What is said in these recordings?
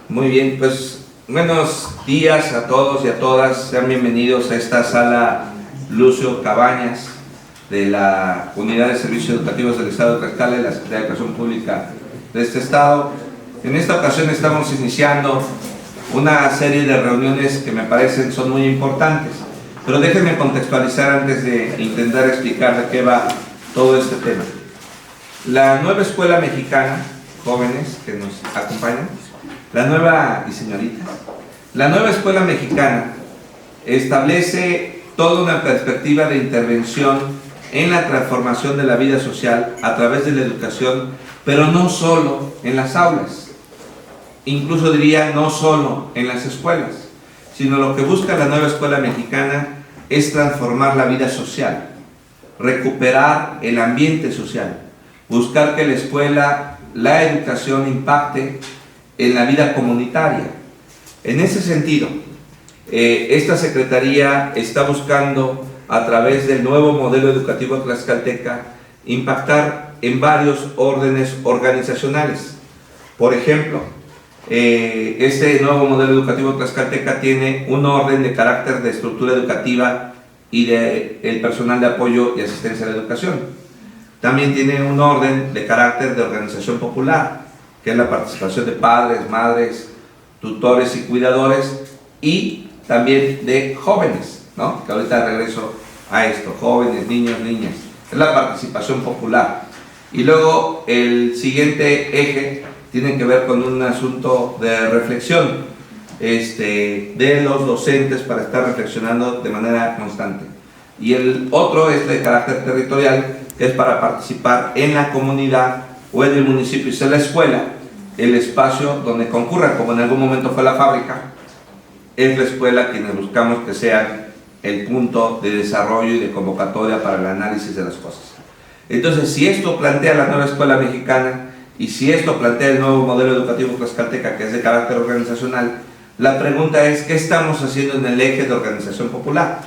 Muy bien, pues buenos días a todos y a todas. Sean bienvenidos a esta sala Lucio Cabañas de la Unidad de Servicios Educativos del Estado de Tlaxcala y la Secretaría de Educación Pública de este estado. En esta ocasión estamos iniciando una serie de reuniones que me parecen son muy importantes, pero déjenme contextualizar antes de intentar explicar de qué va todo este tema. La nueva escuela mexicana, jóvenes que nos acompañan, la nueva escuela mexicana establece toda una perspectiva de intervención en la transformación de la vida social a través de la educación, pero no solo en las aulas, incluso diría no solo en las escuelas, sino lo que busca la nueva escuela mexicana es transformar la vida social, recuperar el ambiente social, buscar que la escuela, la educación impacte en la vida comunitaria. En ese sentido, esta Secretaría está buscando, a través del nuevo modelo educativo tlaxcalteca, impactar en varios órdenes organizacionales. Por ejemplo, este nuevo modelo educativo tlaxcalteca tiene un orden de carácter de estructura educativa y del personal de apoyo y asistencia a la educación. También tiene un orden de carácter de organización popular, que es la participación de padres, madres, tutores y cuidadores, y también de jóvenes, ¿no? Que ahorita regreso a esto, jóvenes, niños, niñas. Es la participación popular. Y luego el siguiente eje tiene que ver con un asunto de reflexión de los docentes para estar reflexionando de manera constante. Y el otro es de carácter territorial, que es para participar en la comunidad o en el municipio, y es la escuela, el espacio donde concurran, como en algún momento fue la fábrica, es la escuela quienes buscamos que sea el punto de desarrollo y de convocatoria para el análisis de las cosas. Entonces, si esto plantea la nueva escuela mexicana y si esto plantea el nuevo modelo educativo tlaxcalteca, que es de carácter organizacional, la pregunta es, ¿qué estamos haciendo en el eje de organización popular?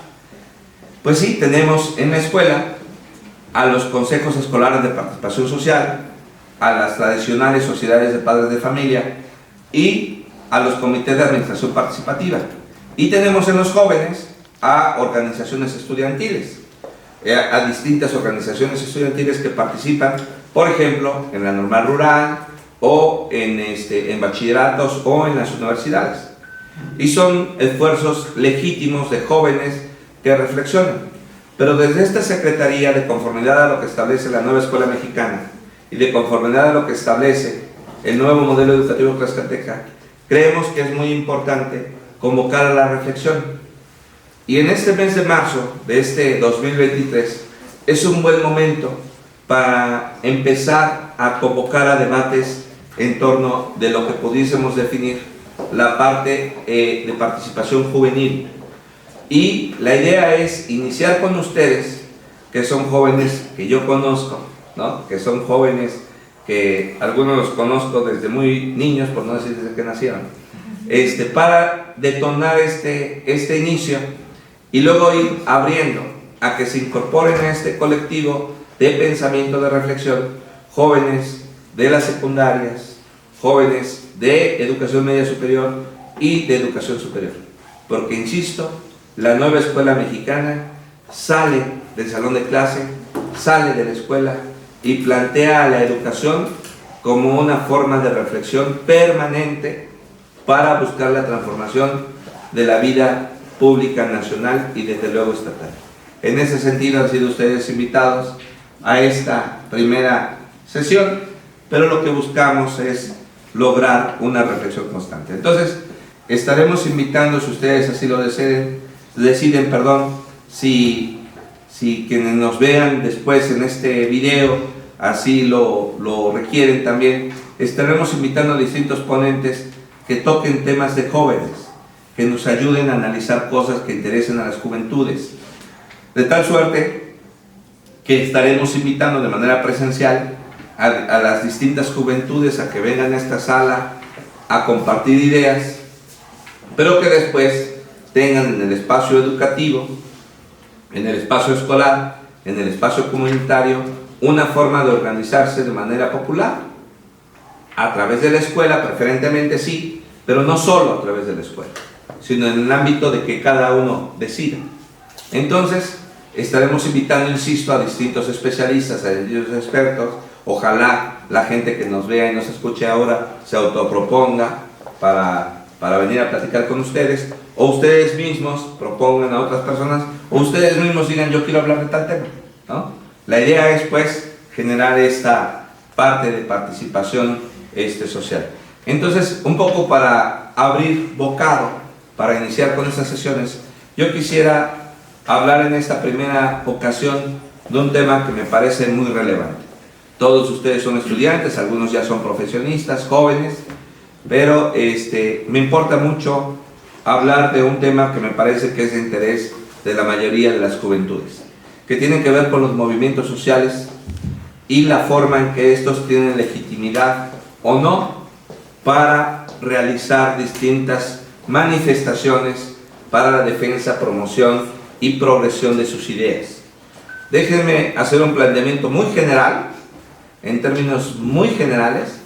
Pues sí, tenemos en la escuela a los consejos escolares de participación social, a las tradicionales sociedades de padres de familia y a los comités de administración participativa. Y tenemos en los jóvenes a organizaciones estudiantiles, a distintas organizaciones estudiantiles que participan, por ejemplo, en la normal rural o en bachilleratos o en las universidades. Y son esfuerzos legítimos de jóvenes que reflexionan. Pero desde esta Secretaría, de conformidad a lo que establece la nueva escuela mexicana y de conformidad a lo que establece el nuevo modelo educativo tlaxcalteca, creemos que es muy importante convocar a la reflexión. Y en este mes de marzo de este 2023 es un buen momento para empezar a convocar a debates en torno de lo que pudiésemos definir la parte de participación juvenil. Y la idea es iniciar con ustedes, que son jóvenes que yo conozco, ¿no? Que son jóvenes que algunos los conozco desde muy niños, por no decir desde que nacieron, para detonar este inicio y luego ir abriendo a que se incorporen a este colectivo de pensamiento, de reflexión, jóvenes de las secundarias, jóvenes de educación media superior y de educación superior. Porque, insisto, la nueva escuela mexicana sale del salón de clase, sale de la escuela y plantea a la educación como una forma de reflexión permanente para buscar la transformación de la vida pública nacional y desde luego estatal. En ese sentido han sido ustedes invitados a esta primera sesión, pero lo que buscamos es lograr una reflexión constante. Entonces, estaremos invitando, si ustedes así lo deciden, si quienes nos vean después en este video así lo requieren también, estaremos invitando a distintos ponentes que toquen temas de jóvenes, que nos ayuden a analizar cosas que interesen a las juventudes, de tal suerte que estaremos invitando de manera presencial a las distintas juventudes a que vengan a esta sala a compartir ideas, pero que después tengan en el espacio educativo, en el espacio escolar, en el espacio comunitario, una forma de organizarse de manera popular, a través de la escuela, preferentemente sí, pero no solo a través de la escuela, sino en el ámbito de que cada uno decida. Entonces, estaremos invitando, insisto, a distintos especialistas, a distintos expertos. Ojalá la gente que nos vea y nos escuche ahora se autoproponga para venir a platicar con ustedes, o ustedes mismos propongan a otras personas, o ustedes mismos digan yo quiero hablar de tal tema, ¿no? La idea es pues generar esta parte de participación social. Entonces, un poco para abrir bocado, para iniciar con estas sesiones, yo quisiera hablar en esta primera ocasión de un tema que me parece muy relevante. Todos ustedes son estudiantes, algunos ya son profesionistas, jóvenes, pero me importa mucho hablar de un tema que me parece que es de interés de la mayoría de las juventudes, que tiene que ver con los movimientos sociales y la forma en que estos tienen legitimidad o no para realizar distintas manifestaciones para la defensa, promoción y progresión de sus ideas. Déjenme hacer un planteamiento muy general, en términos muy generales,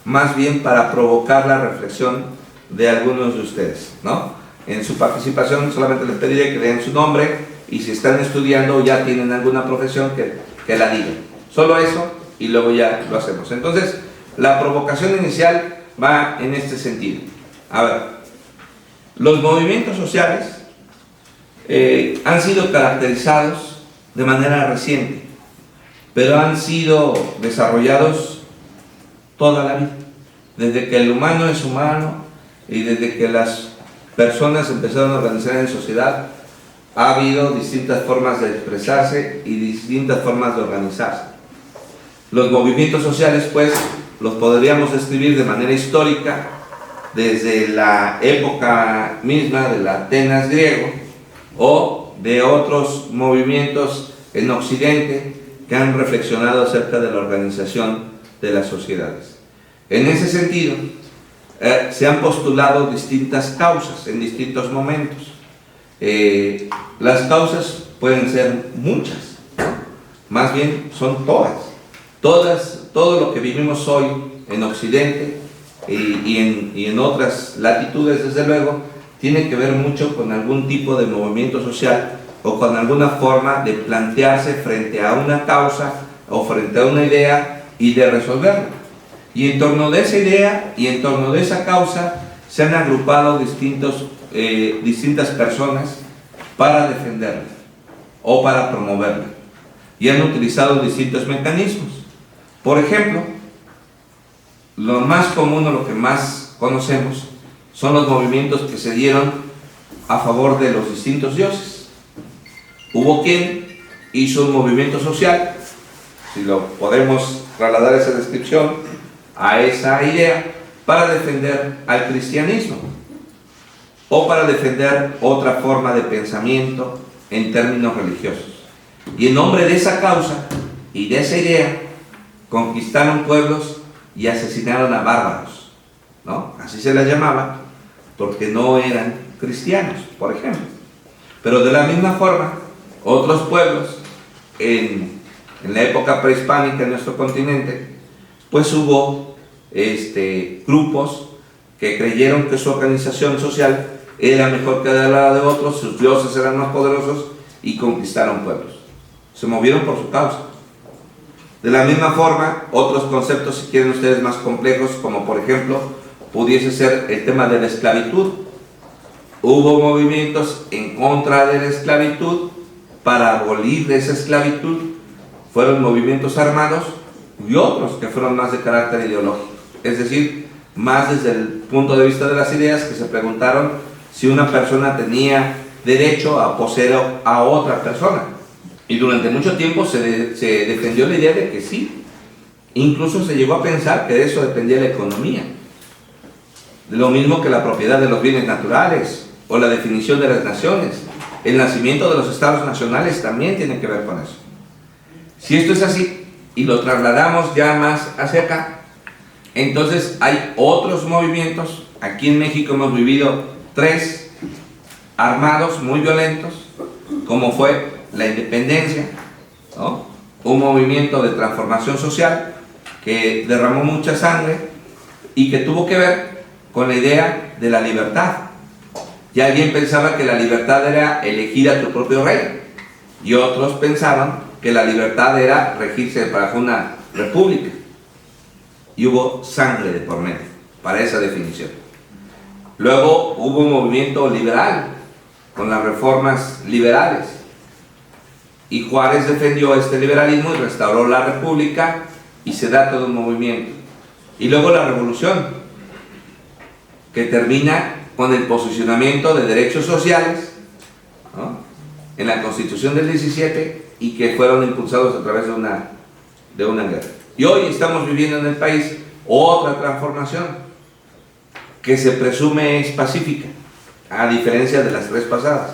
más bien para provocar la reflexión de algunos de ustedes, ¿no? En su participación solamente les pediré que den su nombre y si están estudiando o ya tienen alguna profesión que la digan. Solo eso y luego ya lo hacemos. Entonces, la provocación inicial va en este sentido. A ver, los movimientos sociales han sido caracterizados de manera reciente, pero han sido desarrollados toda la vida, desde que el humano es humano y desde que las personas empezaron a organizar en sociedad. Ha habido distintas formas de expresarse y distintas formas de organizarse. Los movimientos sociales, pues, los podríamos describir de manera histórica desde la época misma del Atenas griego o de otros movimientos en Occidente que han reflexionado acerca de la organización de las sociedades. En ese sentido, se han postulado distintas causas en distintos momentos. Las causas pueden ser muchas, más bien son todo lo que vivimos hoy en Occidente y en otras latitudes, desde luego, tiene que ver mucho con algún tipo de movimiento social o con alguna forma de plantearse frente a una causa o frente a una idea y de resolverla. Y en torno de esa idea y en torno de esa causa se han agrupado distintas personas para defenderla o para promoverla y han utilizado distintos mecanismos. Por ejemplo, lo más común o lo que más conocemos son los movimientos que se dieron a favor de los distintos dioses. Hubo quien hizo un movimiento social, si lo podemos trasladar esa descripción a esa idea, para defender al cristianismo o para defender otra forma de pensamiento en términos religiosos. Y en nombre de esa causa y de esa idea, conquistaron pueblos y asesinaron a bárbaros, ¿no? Así se les llamaba, porque no eran cristianos, por ejemplo. Pero de la misma forma, otros pueblos en la época prehispánica en nuestro continente, pues hubo grupos que creyeron que su organización social era mejor que la de otros, sus dioses eran más poderosos y conquistaron pueblos. Se movieron por su causa. De la misma forma, otros conceptos, si quieren ustedes, más complejos, como por ejemplo, pudiese ser el tema de la esclavitud. Hubo movimientos en contra de la esclavitud para abolir esa esclavitud, fueron movimientos armados, y otros que fueron más de carácter ideológico, es decir, más desde el punto de vista de las ideas, que se preguntaron si una persona tenía derecho a poseer a otra persona. Y durante mucho tiempo se defendió la idea de que sí. Incluso se llegó a pensar que de eso dependía la economía. Lo mismo que la propiedad de los bienes naturales o la definición de las naciones. El nacimiento de los estados nacionales también tiene que ver con eso. Si esto es así y lo trasladamos ya más hacia acá, entonces hay otros movimientos. Aquí en México hemos vivido 3 armados muy violentos, como fue la independencia, ¿no? Un movimiento de transformación social que derramó mucha sangre y que tuvo que ver con la idea de la libertad. Y alguien pensaba que la libertad era elegir a tu propio rey, y otros pensaban que la libertad era regirse bajo una república. Y hubo sangre de por medio para esa definición. Luego hubo un movimiento liberal con las reformas liberales, y Juárez defendió este liberalismo y restauró la república, y se da todo un movimiento. Y luego la revolución, que termina con el posicionamiento de derechos sociales, ¿no?, en la Constitución del 17, y que fueron impulsados a través de una guerra. Y hoy estamos viviendo en el país otra transformación que se presume es pacífica, a diferencia de las tres pasadas.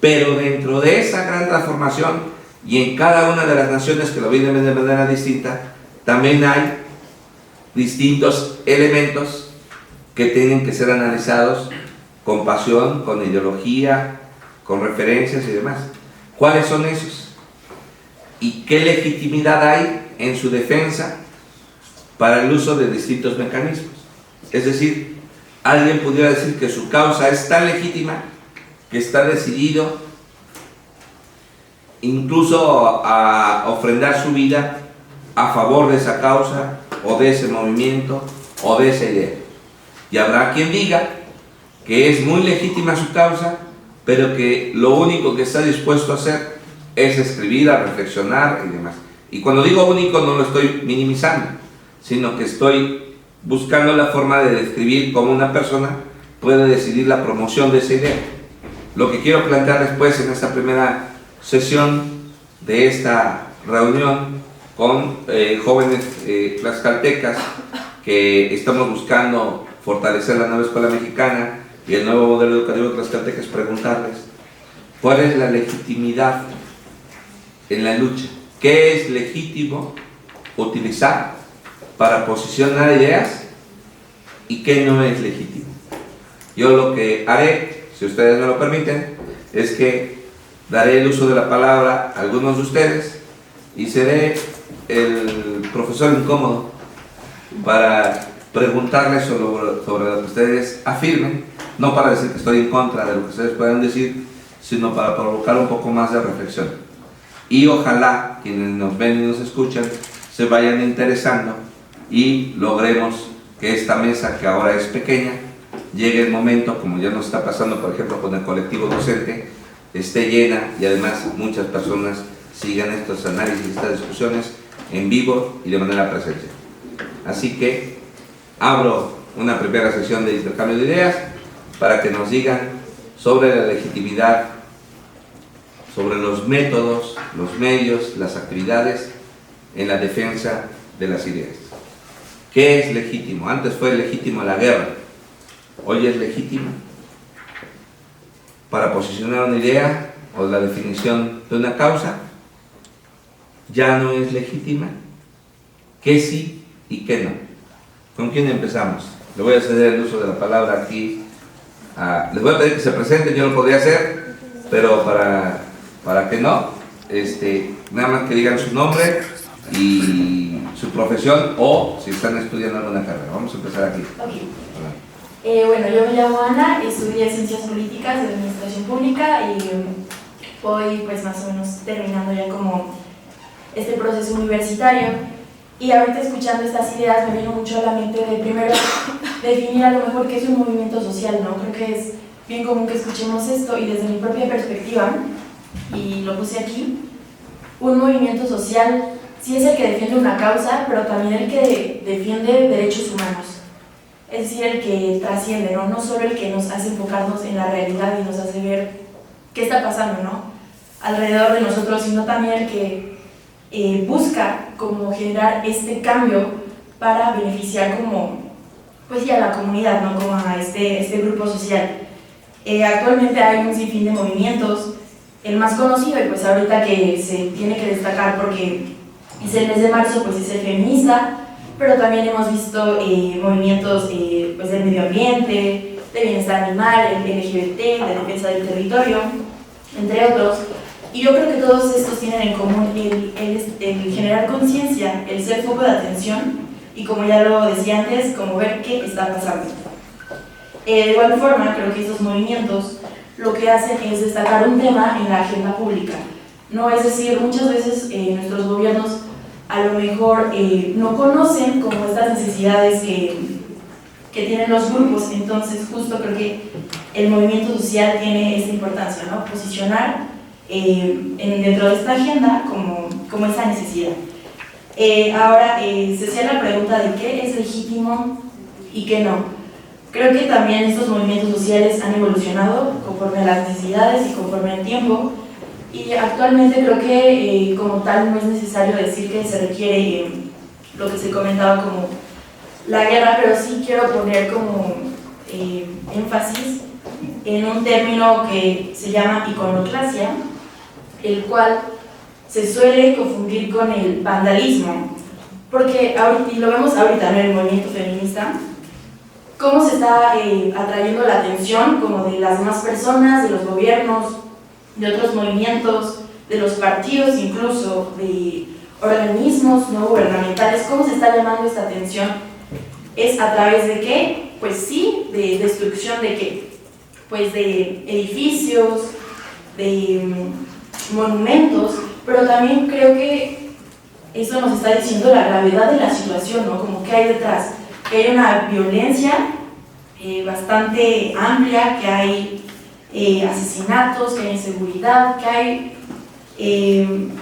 Pero dentro de esa gran transformación, y en cada una de las naciones que lo viven de manera distinta, también hay distintos elementos que tienen que ser analizados con pasión, con ideología, con referencias y demás. ¿Cuáles son esos? ¿Y qué legitimidad hay en su defensa para el uso de distintos mecanismos? Es decir, alguien pudiera decir que su causa es tan legítima que está decidido incluso a ofrendar su vida a favor de esa causa o de ese movimiento o de esa idea. Y habrá quien diga que es muy legítima su causa, pero que lo único que está dispuesto a hacer es escribir, a reflexionar y demás. Y cuando digo único no lo estoy minimizando, sino que estoy buscando la forma de describir cómo una persona puede decidir la promoción de esa idea. Lo que quiero plantear después en esta primera sesión de esta reunión con jóvenes tlaxcaltecas que estamos buscando fortalecer la nueva escuela mexicana y el nuevo modelo educativo tlaxcalteca, es preguntarles cuál es la legitimidad en la lucha, qué es legítimo utilizar para posicionar ideas y qué no es legítimo. Yo lo que haré, si ustedes me lo permiten, es que daré el uso de la palabra a algunos de ustedes y seré el profesor incómodo para preguntarles sobre lo que ustedes afirmen, no para decir que estoy en contra de lo que ustedes puedan decir, sino para provocar un poco más de reflexión. Y ojalá quienes nos ven y nos escuchan se vayan interesando y logremos que esta mesa, que ahora es pequeña, llegue el momento, como ya nos está pasando por ejemplo con el colectivo docente, esté llena y además muchas personas sigan estos análisis, estas discusiones en vivo y de manera presencial. Así que abro una primera sesión de intercambio de ideas para que nos digan sobre la legitimidad, sobre los métodos, los medios, las actividades en la defensa de las ideas. ¿Qué es legítimo? Antes fue legítimo la guerra, hoy es legítimo para posicionar una idea o la definición de una causa. Ya no es legítima. ¿Qué sí y qué no? ¿Con quién empezamos? Le voy a ceder el uso de la palabra aquí. Les voy a pedir que se presenten, yo lo podría hacer, pero para que no, nada más que digan su nombre y su profesión o si están estudiando alguna carrera. Vamos a empezar aquí. Okay. Bueno, yo me llamo Ana, estudié Ciencias Políticas de Administración Pública y voy pues más o menos terminando ya como este proceso universitario. Y ahorita escuchando estas ideas me vino mucho a la mente de primero definir a lo mejor qué es un movimiento social, ¿no? Creo que es bien común que escuchemos esto y desde mi propia perspectiva, y lo puse aquí, un movimiento social sí es el que defiende una causa, pero también el que defiende derechos humanos. Es decir, el que trasciende, ¿no? No solo el que nos hace enfocarnos en la realidad y nos hace ver qué está pasando, ¿no?, alrededor de nosotros, sino también el que busca como generar este cambio para beneficiar como, pues ya a la comunidad, ¿no?, como a este grupo social. Actualmente hay un sinfín de movimientos, el más conocido y pues ahorita que se tiene que destacar porque es el mes de marzo, pues es el feminista, pero también hemos visto movimientos pues del medio ambiente, de bienestar animal, el LGBT, de defensa del territorio, entre otros. Y yo creo que todos estos tienen en común el generar conciencia, el ser foco de atención y, como ya lo decía antes, como ver qué está pasando. De igual forma, creo que estos movimientos lo que hacen es destacar un tema en la agenda pública, ¿no? Es decir, muchas veces nuestros gobiernos a lo mejor no conocen como estas necesidades que tienen los grupos, entonces justo creo que el movimiento social tiene esta importancia, ¿no? Posicionar dentro de esta agenda como esa necesidad. Ahora, se hacía la pregunta de qué es legítimo y qué no. Creo que también estos movimientos sociales han evolucionado conforme a las necesidades y conforme al tiempo, y actualmente creo que como tal no es necesario decir que se requiere lo que se comentaba como la guerra, pero sí quiero poner como énfasis en un término que se llama iconoclasia, el cual se suele confundir con el vandalismo, porque ahorita, y lo vemos ahorita en el movimiento feminista, cómo se está atrayendo la atención como de las demás personas, de los gobiernos, de otros movimientos, de los partidos, incluso de organismos no gubernamentales. ¿Cómo se está llamando esta atención? ¿Es a través de qué? Pues sí, de destrucción de qué, pues de edificios, de monumentos, pero también creo que eso nos está diciendo la gravedad de la situación, ¿no? Como que hay detrás, que hay una violencia bastante amplia, que hay asesinatos, que hay inseguridad, que hay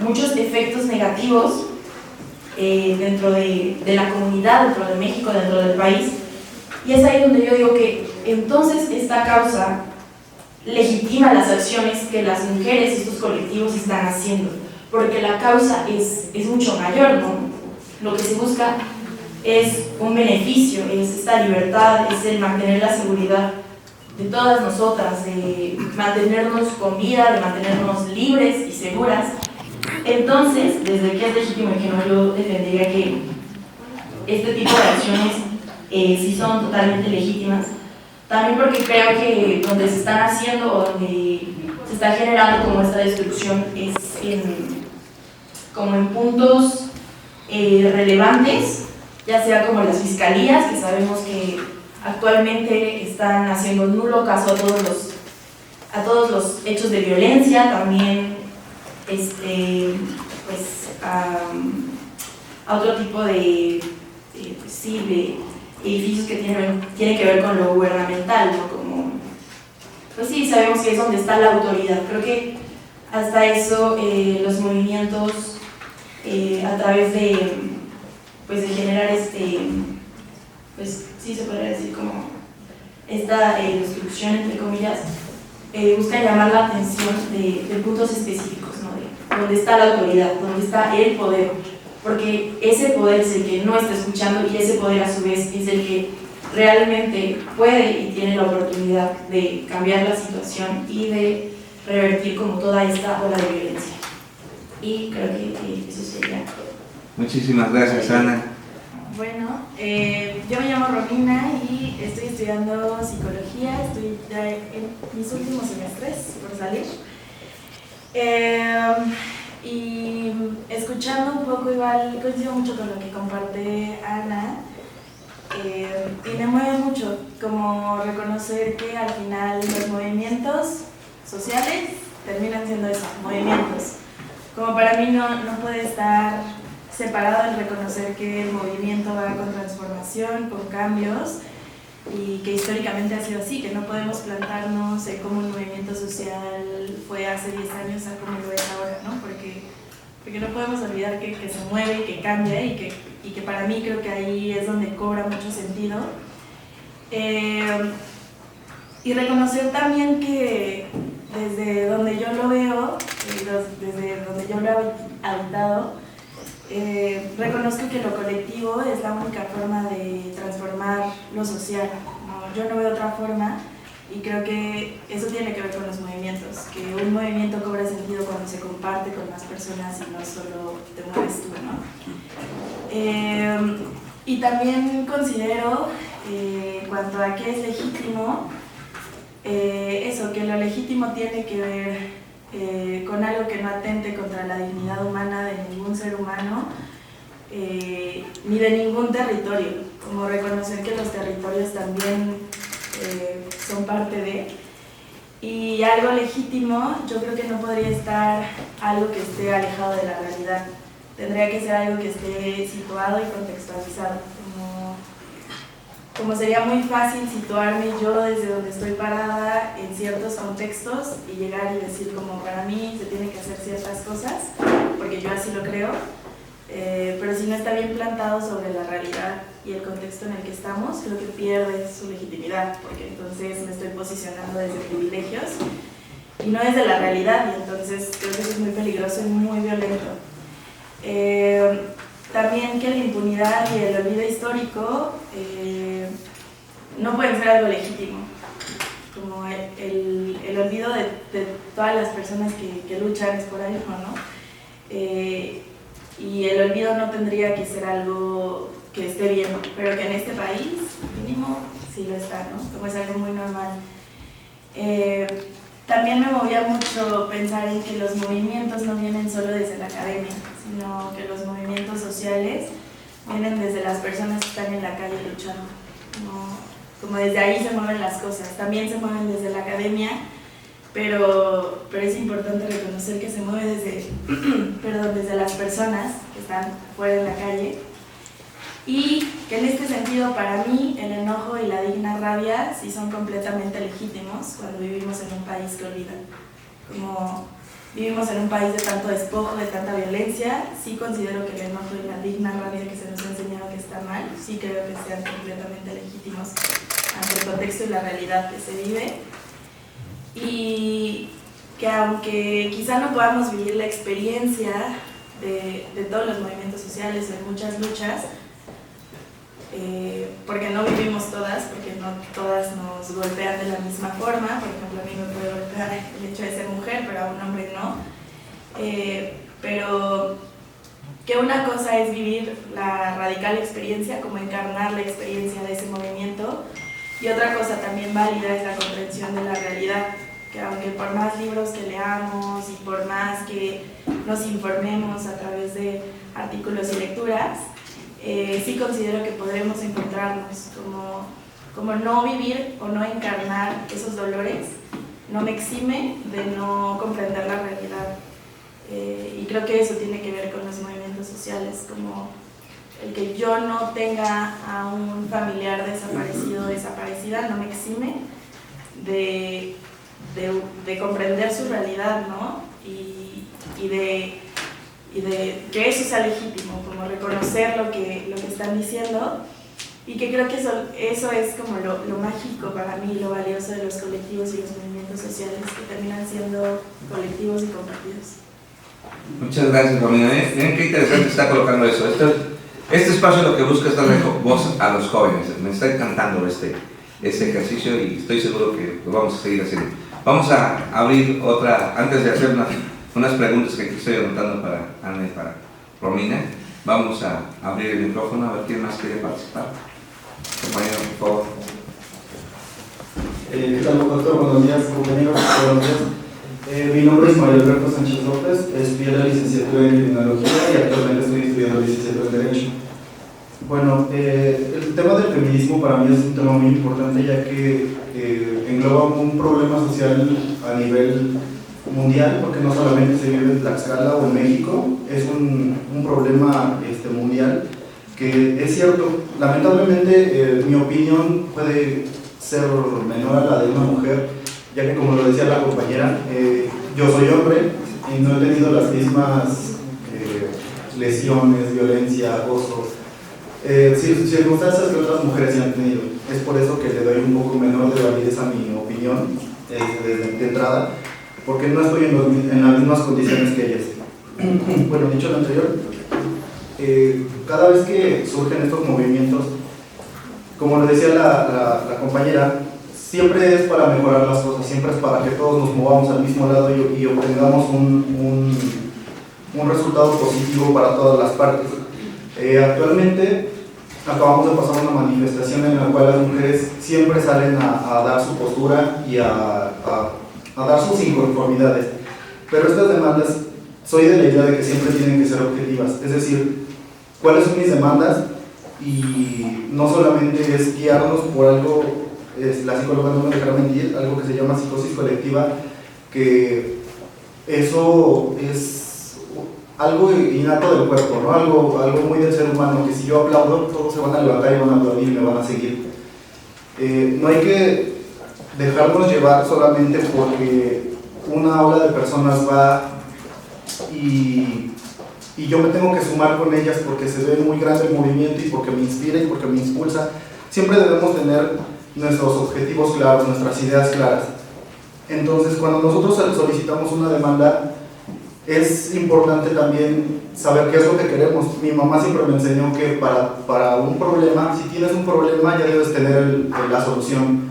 muchos efectos negativos dentro de la comunidad, dentro de México, dentro del país, y es ahí donde yo digo que entonces esta causa legitima las acciones que las mujeres y estos colectivos están haciendo, porque la causa es mucho mayor, ¿no? Lo que se busca es un beneficio, es esta libertad, es el mantener la seguridad de todas nosotras, de mantenernos con vida, de mantenernos libres y seguras. Entonces, desde que es legítimo y que no, yo defendería que este tipo de acciones sí son totalmente legítimas, también porque creo que donde se están haciendo o donde se está generando como esta destrucción es como en puntos relevantes, ya sea como las fiscalías, que sabemos que actualmente están haciendo nulo caso a todos los hechos de violencia, también pues a otro tipo de edificios que tienen que ver con lo gubernamental, ¿no? Como, pues sí, sabemos que es donde está la autoridad. Creo que hasta eso los movimientos a través de generar pues sí se podría decir como esta destrucción, entre comillas, buscan llamar la atención de puntos específicos, ¿no? De dónde está la autoridad, dónde está el poder, porque ese poder es el que no está escuchando y ese poder a su vez es el que realmente puede y tiene la oportunidad de cambiar la situación y de revertir como toda esta ola de violencia. Y creo que eso sería todo. Muchísimas gracias, Ana. Bueno, yo me llamo Romina y estoy estudiando psicología, estoy ya en mis últimos semestres por salir. Y escuchando un poco, igual coincido mucho con lo que comparte Ana, y me mueve mucho como reconocer que al final los movimientos sociales terminan siendo eso, movimientos. Como para mí no puede estar separado el reconocer que el movimiento va con transformación, con cambios, y que históricamente ha sido así, que no podemos plantarnos en cómo un movimiento social fue hace 10 años a cómo lo es ahora, ¿no? Porque no podemos olvidar que se mueve y que cambia y que para mí creo que ahí es donde cobra mucho sentido. Y reconocer también que desde donde yo lo veo, desde donde yo lo he habitado, reconozco que lo colectivo es la única forma de transformar lo social, ¿no? Yo no veo otra forma y creo que eso tiene que ver con los movimientos, que un movimiento cobra sentido cuando se comparte con más personas y no solo te mueves tú, ¿no? Y también considero, en cuanto a qué es legítimo, eso, que lo legítimo tiene que ver con algo que no atente contra la dignidad humana de ningún ser humano, ni de ningún territorio, como reconocer que los territorios también son parte de. Y algo legítimo, yo creo que no podría estar algo que esté alejado de la realidad. Tendría que ser algo que esté situado y contextualizado. Como sería muy fácil situarme yo desde donde estoy parada en ciertos contextos y llegar y decir como para mí se tienen que hacer ciertas cosas, porque yo así lo creo, pero si no está bien plantado sobre la realidad y el contexto en el que estamos, creo que pierde su legitimidad, porque entonces me estoy posicionando desde privilegios y no desde la realidad, y entonces creo que eso es muy peligroso y muy violento. También que la impunidad y el olvido histórico no pueden ser algo legítimo, como el olvido de todas las personas que luchan es por algo, ¿no? Y el olvido no tendría que ser algo que esté bien, pero que en este país, mínimo, sí lo está, ¿no? Como es algo muy normal. También me movía mucho pensar en que los movimientos no vienen solo desde la academia, sino que los movimientos sociales vienen desde las personas que están en la calle luchando. Como desde ahí se mueven las cosas. También se mueven desde la academia, pero es importante reconocer que se mueve desde las personas que están fuera de la calle. Y que en este sentido, para mí, el enojo y la digna rabia sí son completamente legítimos cuando vivimos en un país que olvida. Como vivimos en un país de tanto despojo, de tanta violencia, sí considero que el enojo y la digna rabia que se nos ha enseñado que está mal, sí creo que sean completamente legítimos ante el contexto y la realidad que se vive. Y que aunque quizá no podamos vivir la experiencia de todos los movimientos sociales, de muchas luchas, porque no vivimos todas, porque no todas nos golpean de la misma forma. Por ejemplo, a mí me puede golpear el hecho de ser mujer, pero a un hombre no. Pero que una cosa es vivir la radical experiencia, como encarnar la experiencia de ese movimiento, y otra cosa también válida es la comprensión de la realidad, que aunque por más libros que leamos y por más que nos informemos a través de artículos y lecturas, sí considero que podremos encontrarnos, como no vivir o no encarnar esos dolores no me exime de no comprender la realidad. Y creo que eso tiene que ver con los movimientos sociales, como el que yo no tenga a un familiar desaparecido o desaparecida no me exime de comprender su realidad, ¿no? Y de que eso sea legítimo, como reconocer lo que están diciendo, y que creo que eso es como lo mágico para mí, lo valioso de los colectivos y los movimientos sociales, que terminan siendo colectivos y compartidos. Muchas gracias, Romina. Miren qué interesante está colocando eso. Este espacio lo que busca es darle voz a los jóvenes. Me está encantando este ejercicio y estoy seguro que lo vamos a seguir haciendo. Vamos a abrir otra, antes de hacer unas preguntas que aquí estoy anotando para Ana y para Romina. Vamos a abrir el micrófono a ver quién más quiere participar. Compañero, por favor. ¿Qué tal, doctor? Buenos días, compañeros. Buenos días. Mi nombre es Mario Alberto Sánchez López, estudié la licenciatura en Criminología y actualmente estoy estudiando licenciatura en Derecho. Bueno, el tema del feminismo para mí es un tema muy importante, ya que engloba un problema social a nivel mundial, porque no solamente se vive en Tlaxcala o en México, es un problema mundial, que es cierto, lamentablemente mi opinión puede ser menor a la de una mujer, ya que como lo decía la compañera, yo soy hombre y no he tenido las mismas lesiones, violencia, acoso, circunstancias que otras mujeres sí han tenido. Es por eso que le doy un poco menor de validez a mi opinión de entrada, porque no estoy en las mismas condiciones que ellas. Bueno, dicho lo anterior, cada vez que surgen estos movimientos, como lo decía la compañera, siempre es para mejorar las cosas, siempre es para que todos nos movamos al mismo lado y obtengamos un resultado positivo para todas las partes. Actualmente acabamos de pasar una manifestación en la cual las mujeres siempre salen a dar su postura y a dar sus inconformidades, pero estas demandas, soy de la idea de que siempre tienen que ser objetivas, es decir, cuáles son mis demandas, y no solamente es guiarnos por algo la psicóloga no me dejará mentir, algo que se llama psicosis colectiva, que eso es algo innato del cuerpo, ¿no? Algo muy del ser humano, que si yo aplaudo, todos se van a levantar y van a aplaudir y me van a seguir. No hay que dejarnos llevar solamente porque una ola de personas va y yo me tengo que sumar con ellas porque se ve muy grande el movimiento y porque me inspira y porque me impulsa. Siempre debemos tener nuestros objetivos claros, nuestras ideas claras. Entonces, cuando nosotros solicitamos una demanda, es importante también saber qué es lo que queremos. Mi mamá siempre me enseñó que para un problema, si tienes un problema, ya debes tener la solución.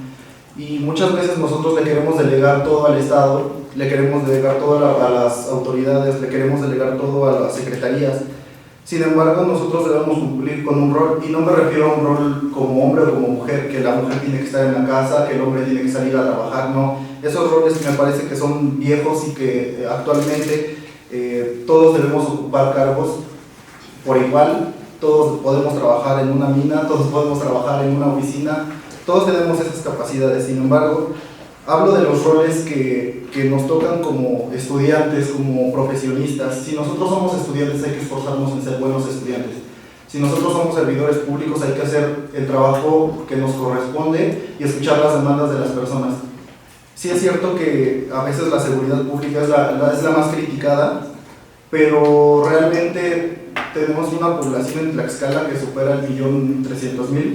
Y muchas veces nosotros le queremos delegar todo al Estado, le queremos delegar todo a las autoridades, le queremos delegar todo a las secretarías. Sin embargo, nosotros debemos cumplir con un rol, y no me refiero a un rol como hombre o como mujer, que la mujer tiene que estar en la casa, que el hombre tiene que salir a trabajar, no. Esos roles me parece que son viejos y que actualmente todos debemos ocupar cargos por igual, todos podemos trabajar en una mina, todos podemos trabajar en una oficina, todos tenemos esas capacidades. Sin embargo, hablo de los roles que nos tocan como estudiantes, como profesionistas. Si nosotros somos estudiantes, hay que esforzarnos en ser buenos estudiantes. Si nosotros somos servidores públicos, hay que hacer el trabajo que nos corresponde y escuchar las demandas de las personas. Sí es cierto que a veces la seguridad pública es la más criticada, pero realmente tenemos una población en Tlaxcala que supera el 1.300.000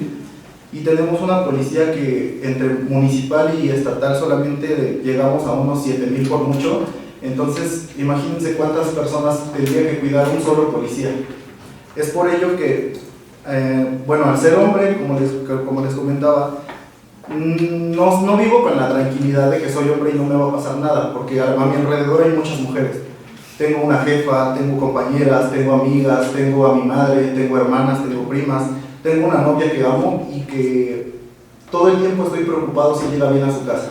y tenemos una policía que entre municipal y estatal solamente llegamos a unos 7.000 por mucho. Entonces imagínense cuántas personas tendría que cuidar un solo policía. Es por ello que, bueno, al ser hombre, como les comentaba, no vivo con la tranquilidad de que soy hombre y no me va a pasar nada, porque a mi alrededor hay muchas mujeres. Tengo una jefa, tengo compañeras, tengo amigas, tengo a mi madre, tengo hermanas, tengo primas, tengo una novia que amo y que todo el tiempo estoy preocupado si llega bien a su casa.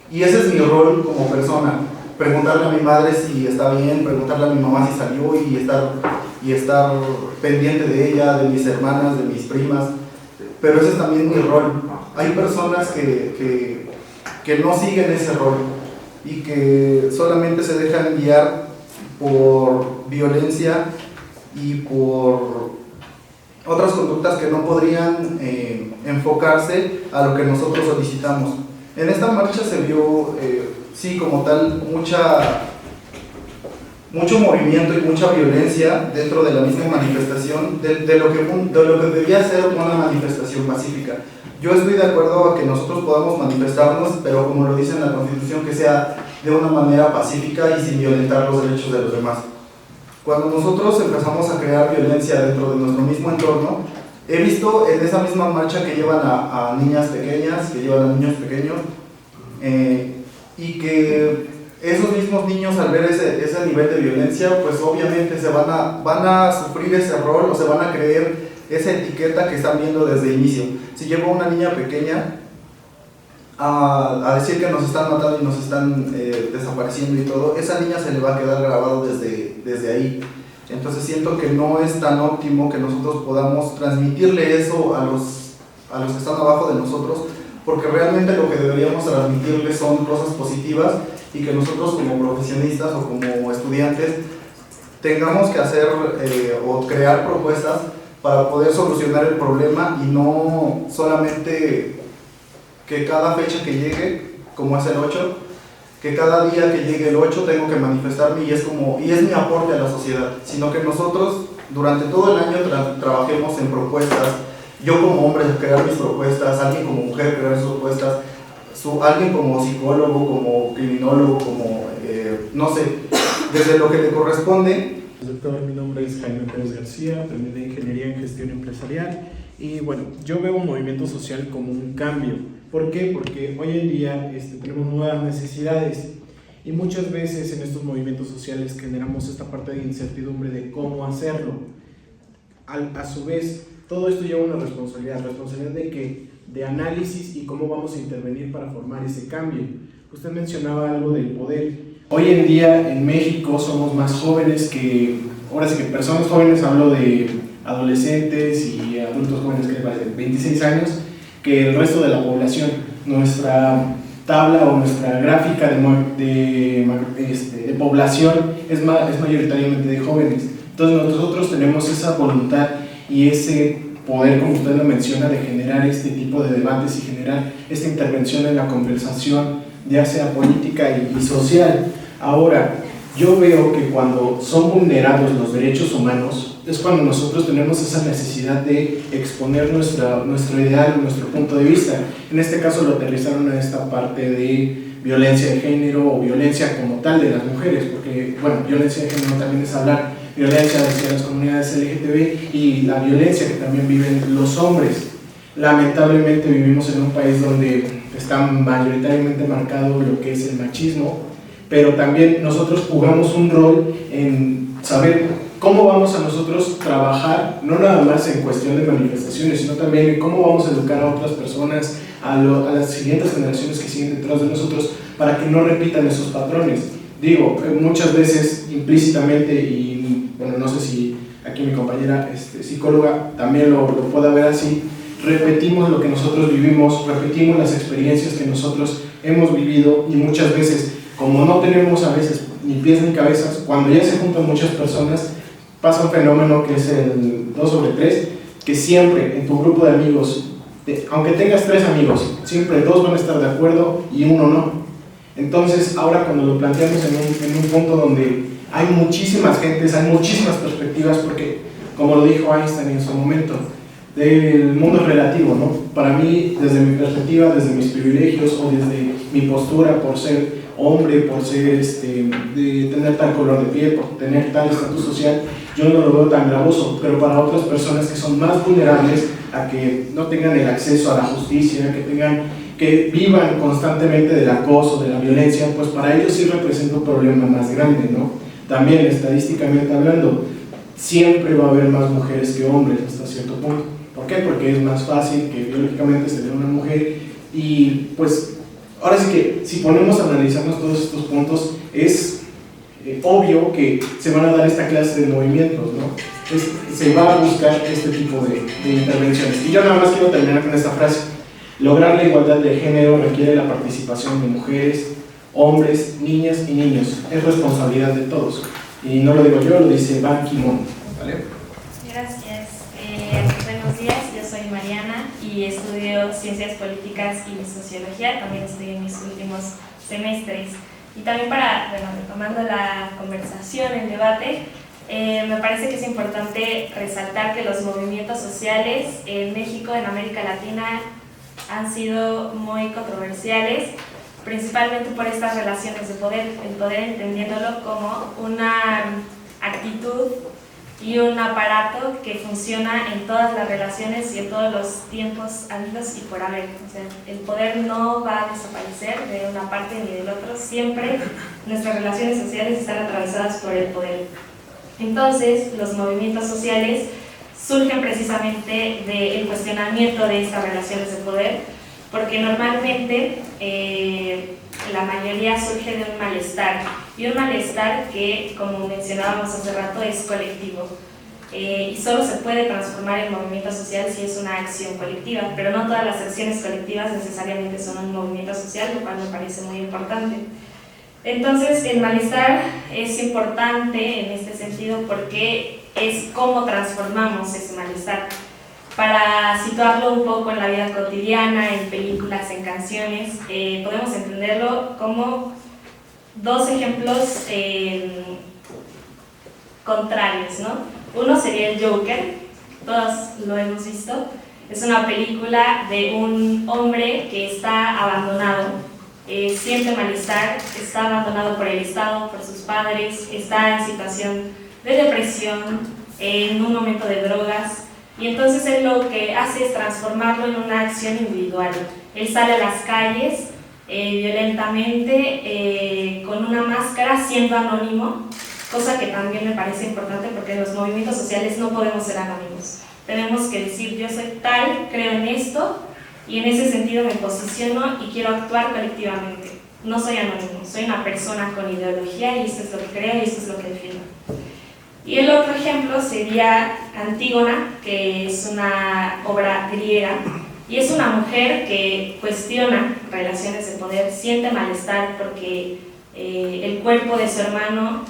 Y ese es mi rol como persona, preguntarle a mi madre si está bien, preguntarle a mi mamá si salió y estar pendiente de ella, de mis hermanas, de mis primas, pero ese es también mi rol. Hay personas que no siguen ese rol y que solamente se dejan guiar por violencia y por otras conductas que no podrían enfocarse a lo que nosotros solicitamos. En esta marcha se vio, sí, como tal, mucho movimiento y mucha violencia dentro de la misma manifestación, de lo que debía ser una manifestación pacífica. Yo estoy de acuerdo a que nosotros podamos manifestarnos, pero como lo dice en la Constitución, que sea de una manera pacífica y sin violentar los derechos de los demás. Cuando nosotros empezamos a crear violencia dentro de nuestro mismo entorno, he visto en esa misma marcha que llevan a niñas pequeñas, que llevan a niños pequeños, y que esos mismos niños al ver ese nivel de violencia, pues obviamente van a sufrir ese rol o se van a creer esa etiqueta que están viendo desde el inicio. Si llevo a una niña pequeña a decir que nos están matando y nos están desapareciendo y todo, esa niña se le va a quedar grabado desde ahí. Entonces siento que no es tan óptimo que nosotros podamos transmitirle eso a los que están abajo de nosotros, porque realmente lo que deberíamos transmitirles son cosas positivas y que nosotros como profesionistas o como estudiantes tengamos que hacer o crear propuestas para poder solucionar el problema y no solamente que cada fecha que llegue, como es el 8, que cada día que llegue el 8 tengo que manifestarme y es mi aporte a la sociedad, sino que nosotros durante todo el año trabajemos en propuestas, yo como hombre crear mis propuestas, alguien como mujer crear sus propuestas, alguien como psicólogo, como criminólogo, como no sé, desde lo que le corresponde. Doctor, mi nombre es Jaime Pérez García, premio de Ingeniería en Gestión Empresarial y bueno, yo veo un movimiento social como un cambio. ¿Por qué? Porque hoy en día tenemos nuevas necesidades y muchas veces en estos movimientos sociales generamos esta parte de incertidumbre de cómo hacerlo. A su vez, todo esto lleva una responsabilidad de análisis y cómo vamos a intervenir para formar ese cambio. Usted mencionaba algo del poder. Hoy en día en México somos más jóvenes ahora sí que personas jóvenes, hablo de adolescentes y adultos jóvenes que parecen 26 años, que el resto de la población. Nuestra tabla o nuestra gráfica de población es mayoritariamente de jóvenes. Entonces nosotros tenemos esa voluntad y ese poder, como usted lo menciona, de generar este tipo de debates y generar esta intervención en la conversación, ya sea política y social. Ahora, yo veo que cuando son vulnerados los derechos humanos es cuando nosotros tenemos esa necesidad de exponer nuestro ideal, nuestro punto de vista. En este caso lo aterrizaron en esta parte de violencia de género o violencia como tal de las mujeres, porque, bueno, violencia de género también es hablar violencia hacia las comunidades LGTB y la violencia que también viven los hombres. Lamentablemente vivimos en un país donde está mayoritariamente marcado lo que es el machismo, pero también nosotros jugamos un rol en saber cómo vamos a nosotros trabajar, no nada más en cuestión de manifestaciones, sino también en cómo vamos a educar a otras personas, a las siguientes generaciones que siguen detrás de nosotros, para que no repitan esos patrones. Digo, muchas veces implícitamente, y bueno, no sé si aquí mi compañera psicóloga también lo pueda ver así, repetimos lo que nosotros vivimos, repetimos las experiencias que nosotros hemos vivido, y muchas veces, como no tenemos a veces ni pies ni cabezas, cuando ya se juntan muchas personas, pasa un fenómeno que es el 2 sobre 3, que siempre en tu grupo de amigos, aunque tengas 3 amigos, siempre 2 van a estar de acuerdo y 1 no. Entonces, ahora cuando lo planteamos en un punto donde hay muchísimas gentes, hay muchísimas perspectivas, porque, como lo dijo Einstein en su momento, el mundo es relativo, ¿no? Para mí, desde mi perspectiva, desde mis privilegios o desde mi postura por ser hombre, por ser, de tener tal color de piel, por tener tal estatus social, yo no lo veo tan gravoso, pero para otras personas que son más vulnerables a que no tengan el acceso a la justicia, que vivan constantemente del acoso, de la violencia, pues para ellos sí representa un problema más grande, ¿no? También, estadísticamente hablando, siempre va a haber más mujeres que hombres hasta cierto punto. ¿Por qué? Porque es más fácil que biológicamente se vea una mujer, y pues ahora sí que si ponemos a analizarnos todos estos puntos, es obvio que se van a dar esta clase de movimientos, ¿no? Se va a buscar este tipo de intervenciones. Y yo nada más quiero terminar con esta frase: lograr la igualdad de género requiere la participación de mujeres, hombres, niñas y niños. Es responsabilidad de todos. Y no lo digo yo, lo dice Ban Ki-moon, ¿vale? Gracias. Buenos días, yo soy Mariana y estudio Ciencias Políticas y Sociología. También estoy en mis últimos semestres. Y también retomando la conversación, el debate, me parece que es importante resaltar que los movimientos sociales en México, en América Latina, han sido muy controversiales, principalmente por estas relaciones de poder, el poder entendiéndolo como una actitud y un aparato que funciona en todas las relaciones y en todos los tiempos habidos y por haber. O sea, el poder no va a desaparecer de una parte ni del otro, siempre nuestras relaciones sociales están atravesadas por el poder. Entonces, los movimientos sociales surgen precisamente del cuestionamiento de estas relaciones de poder, porque normalmente la mayoría surge de un malestar, y un malestar que, como mencionábamos hace rato, es colectivo, y solo se puede transformar en movimiento social si es una acción colectiva, pero no todas las acciones colectivas necesariamente son un movimiento social, lo cual me parece muy importante. Entonces, el malestar es importante en este sentido porque es cómo transformamos ese malestar. Para situarlo un poco en la vida cotidiana, en películas, en canciones, podemos entenderlo como 2 ejemplos contrarios, ¿no? Uno sería el Joker, todos lo hemos visto. Es una película de un hombre que está abandonado, siente malestar, está abandonado por el Estado, por sus padres, está en situación de depresión, en un momento de drogas. Y entonces él lo que hace es transformarlo en una acción individual. Él sale a las calles violentamente, con una máscara, siendo anónimo, cosa que también me parece importante porque en los movimientos sociales no podemos ser anónimos. Tenemos que decir: yo soy tal, creo en esto, y en ese sentido me posiciono y quiero actuar colectivamente. No soy anónimo, soy una persona con ideología, y esto es lo que creo y esto es lo que defiendo. Y el otro ejemplo sería Antígona, que es una obra griega, Y es una mujer que cuestiona relaciones de poder, siente malestar porque el cuerpo de su hermano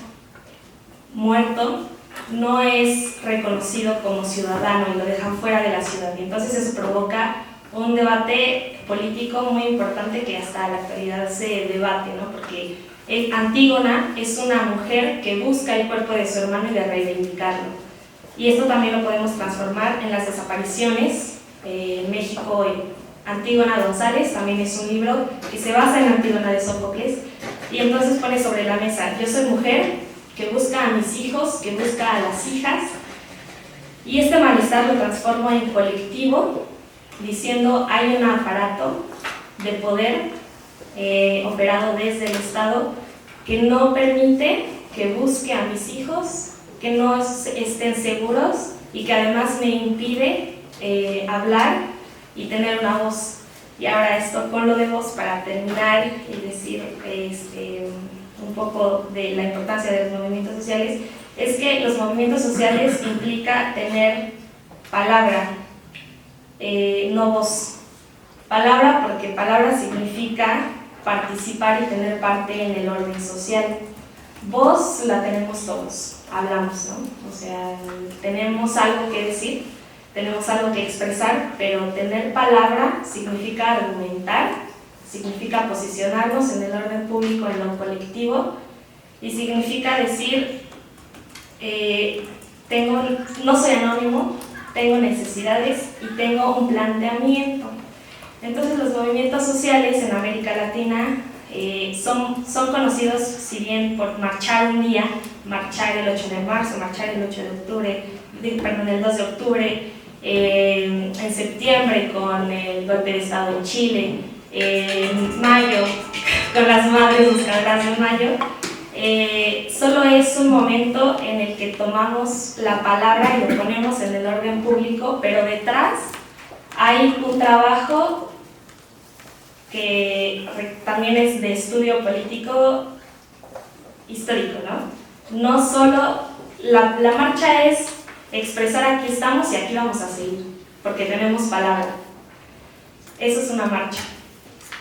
muerto no es reconocido como ciudadano y lo dejan fuera de la ciudad. Y entonces eso provoca un debate político muy importante que hasta la actualidad se debate, ¿no? Porque Antígona es una mujer que busca el cuerpo de su hermano y de reivindicarlo. Y esto también lo podemos transformar en las desapariciones. En México, Antígona González también es un libro que se basa en Antígona de Sófocles, y entonces pone sobre la mesa: yo soy mujer que busca a mis hijos, que busca a las hijas, y este malestar lo transformo en colectivo, diciendo hay un aparato de poder operado desde el Estado que no permite que busque a mis hijos, que no estén seguros y que además me impide hablar y tener una voz. Y ahora esto con lo de voz para terminar y decir un poco de la importancia de los movimientos sociales, es que los movimientos sociales implica tener palabra, no voz. Palabra porque palabra significa participar y tener parte en el orden social. Voz la tenemos todos, hablamos, ¿no? O sea, tenemos algo que decir, tenemos algo que expresar, pero tener palabra significa argumentar, significa posicionarnos en el orden público, en lo colectivo, y significa decir, no soy anónimo, tengo necesidades y tengo un planteamiento. Entonces los movimientos sociales en América Latina son conocidos, si bien por marchar un día, marchar el 8 de marzo, marchar el 8 de octubre, el 2 de octubre, en septiembre con el golpe de Estado en Chile, en mayo con las madres buscadoras de mayo, solo es un momento en el que tomamos la palabra y lo ponemos en el orden público, pero detrás hay un trabajo que también es de estudio político histórico, ¿no? No solo la marcha es expresar aquí estamos y aquí vamos a seguir, porque tenemos palabra. Eso es una marcha.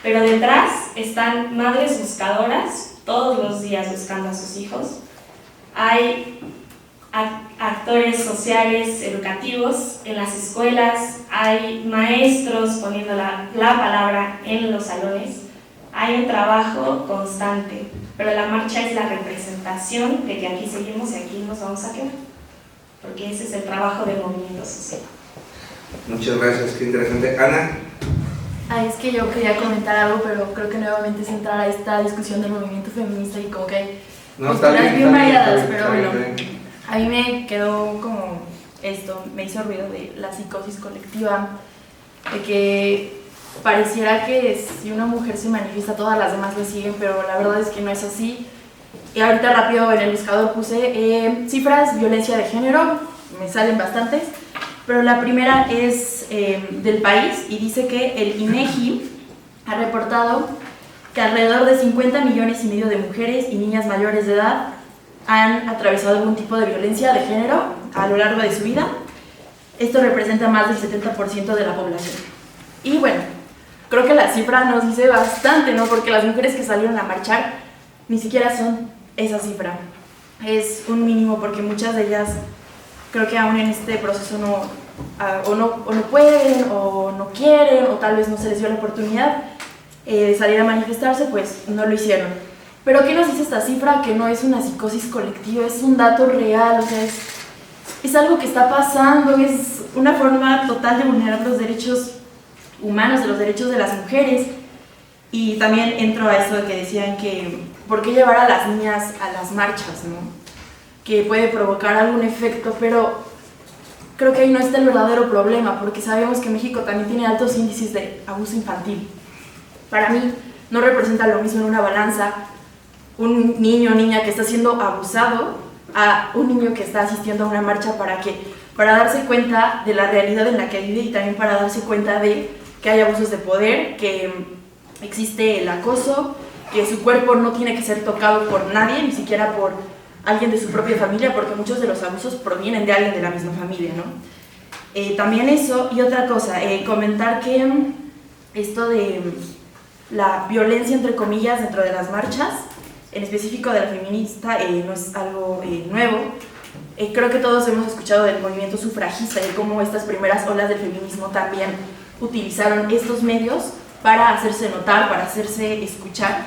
Pero detrás están madres buscadoras, todos los días buscando a sus hijos. Hay actores sociales, educativos en las escuelas, hay maestros poniendo la palabra en los salones. Hay un trabajo constante, pero la marcha es la representación de que aquí seguimos y aquí nos vamos a quedar, porque ese es el trabajo del movimiento social. Muchas gracias, qué interesante. Ana. Es que yo quería comentar algo, pero creo que nuevamente es entrar a esta discusión del movimiento feminista y como que hay posturas bien variadas, pero bueno, a mí me quedó como esto, me hizo ruido de la psicosis colectiva, de que pareciera que si una mujer se manifiesta, todas las demás le siguen, pero la verdad es que no es así. Y ahorita rápido en el buscador puse cifras, violencia de género, me salen bastantes, pero la primera es del país y dice que el INEGI ha reportado que alrededor de 50 millones y medio de mujeres y niñas mayores de edad han atravesado algún tipo de violencia de género a lo largo de su vida. Esto representa más del 70% de la población. Y bueno, creo que la cifra nos dice bastante, ¿no? Porque las mujeres que salieron a marchar ni siquiera son esa cifra. Es un mínimo porque muchas de ellas creo que aún en este proceso no pueden o no quieren o tal vez no se les dio la oportunidad de salir a manifestarse, pues no lo hicieron. Pero ¿qué nos dice esta cifra? Que no es una psicosis colectiva, es un dato real, o sea, es algo que está pasando, es una forma total de vulnerar los derechos humanos, de los derechos de las mujeres. Y también entro a eso de que decían que ¿por qué llevar a las niñas a las marchas, no? Que puede provocar algún efecto, pero creo que ahí no está el verdadero problema, porque sabemos que México también tiene altos índices de abuso infantil. Para mí no representa lo mismo en una balanza un niño o niña que está siendo abusado a un niño que está asistiendo a una marcha para darse cuenta de la realidad en la que vive y también para darse cuenta de que hay abusos de poder, que existe el acoso, que su cuerpo no tiene que ser tocado por nadie, ni siquiera por alguien de su propia familia, porque muchos de los abusos provienen de alguien de la misma familia, ¿no? también eso, y otra cosa, comentar que esto de la violencia, entre comillas, dentro de las marchas, en específico de la feminista, no es algo nuevo. Creo que todos hemos escuchado del movimiento sufragista y cómo estas primeras olas del feminismo también utilizaron estos medios para hacerse notar, para hacerse escuchar.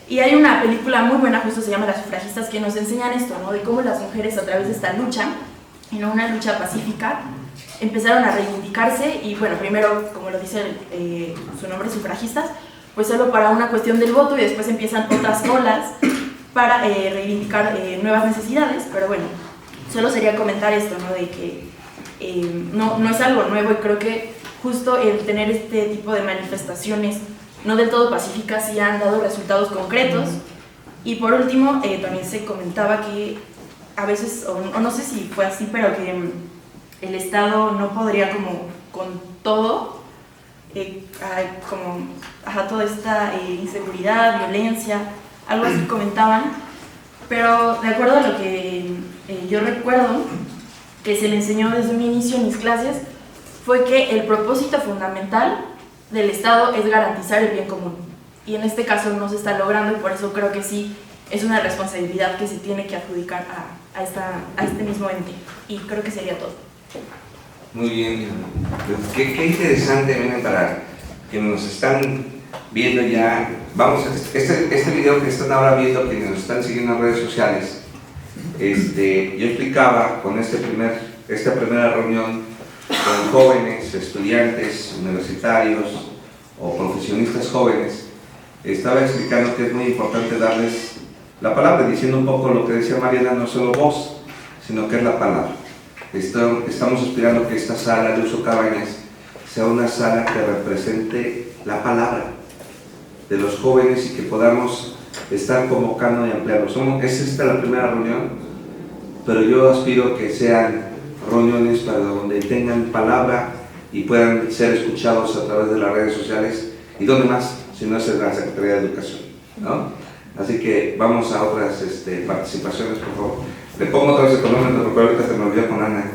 Y hay una película muy buena, justo se llama Las sufragistas, que nos enseñan esto, ¿no? De cómo las mujeres a través de esta lucha, y no una lucha pacífica, empezaron a reivindicarse y bueno, primero, como lo dice su nombre, sufragistas, pues solo para una cuestión del voto, y después empiezan otras olas para reivindicar nuevas necesidades, pero bueno, solo sería comentar esto, ¿no? De que no es algo nuevo, y creo que justo el tener este tipo de manifestaciones no del todo pacíficas sí han dado resultados concretos. Y por último, también se comentaba que a veces, o no sé si fue así, pero que el Estado no podría como con todo, toda esta inseguridad, violencia, algo así comentaban, pero de acuerdo a lo que yo recuerdo que se le enseñó desde un inicio en mis clases, fue que el propósito fundamental del Estado es garantizar el bien común, y en este caso no se está logrando, y por eso creo que sí es una responsabilidad que se tiene que adjudicar a este mismo ente, y creo que sería todo. Muy bien, qué interesante, miren, para que nos están viendo ya, vamos, este video que están ahora viendo, que nos están siguiendo en redes sociales, yo explicaba con esta primera reunión con jóvenes, estudiantes, universitarios o profesionistas jóvenes, estaba explicando que es muy importante darles la palabra, diciendo un poco lo que decía Mariana, no solo voz, sino que es la palabra. Estamos aspirando que esta sala, Lucio Cabañas, sea una sala que represente la palabra de los jóvenes y que podamos estar convocando y ampliando. Es esta la primera reunión, pero yo aspiro que sean reuniones para donde tengan palabra y puedan ser escuchados a través de las redes sociales, y donde más, si no es en la Secretaría de Educación, ¿no? Así que vamos a otras participaciones, por favor. Le pongo otra vez el cronómetro porque ahorita se me olvidó con Ana.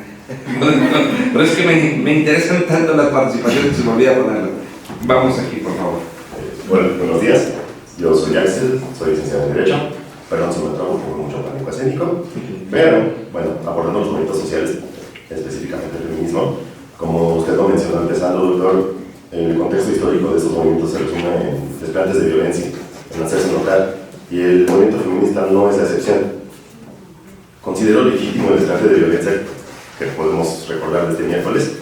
Pero es que me interesan tanto las participaciones que se me olvida ponerlo. Vamos aquí, por favor. Bueno, buenos días. Yo soy Axel, soy licenciado en Derecho. Perdón si me trabo por mucho pánico escénico. Pero, bueno, abordando los movimientos sociales, específicamente el feminismo, como usted lo mencionó empezando, doctor, el contexto histórico de estos movimientos se resume en desplantes de violencia, en hacerse notar, y el movimiento feminista no es la excepción. ¿Considero legítimo el desplante de violencia que podemos recordar de este miércoles?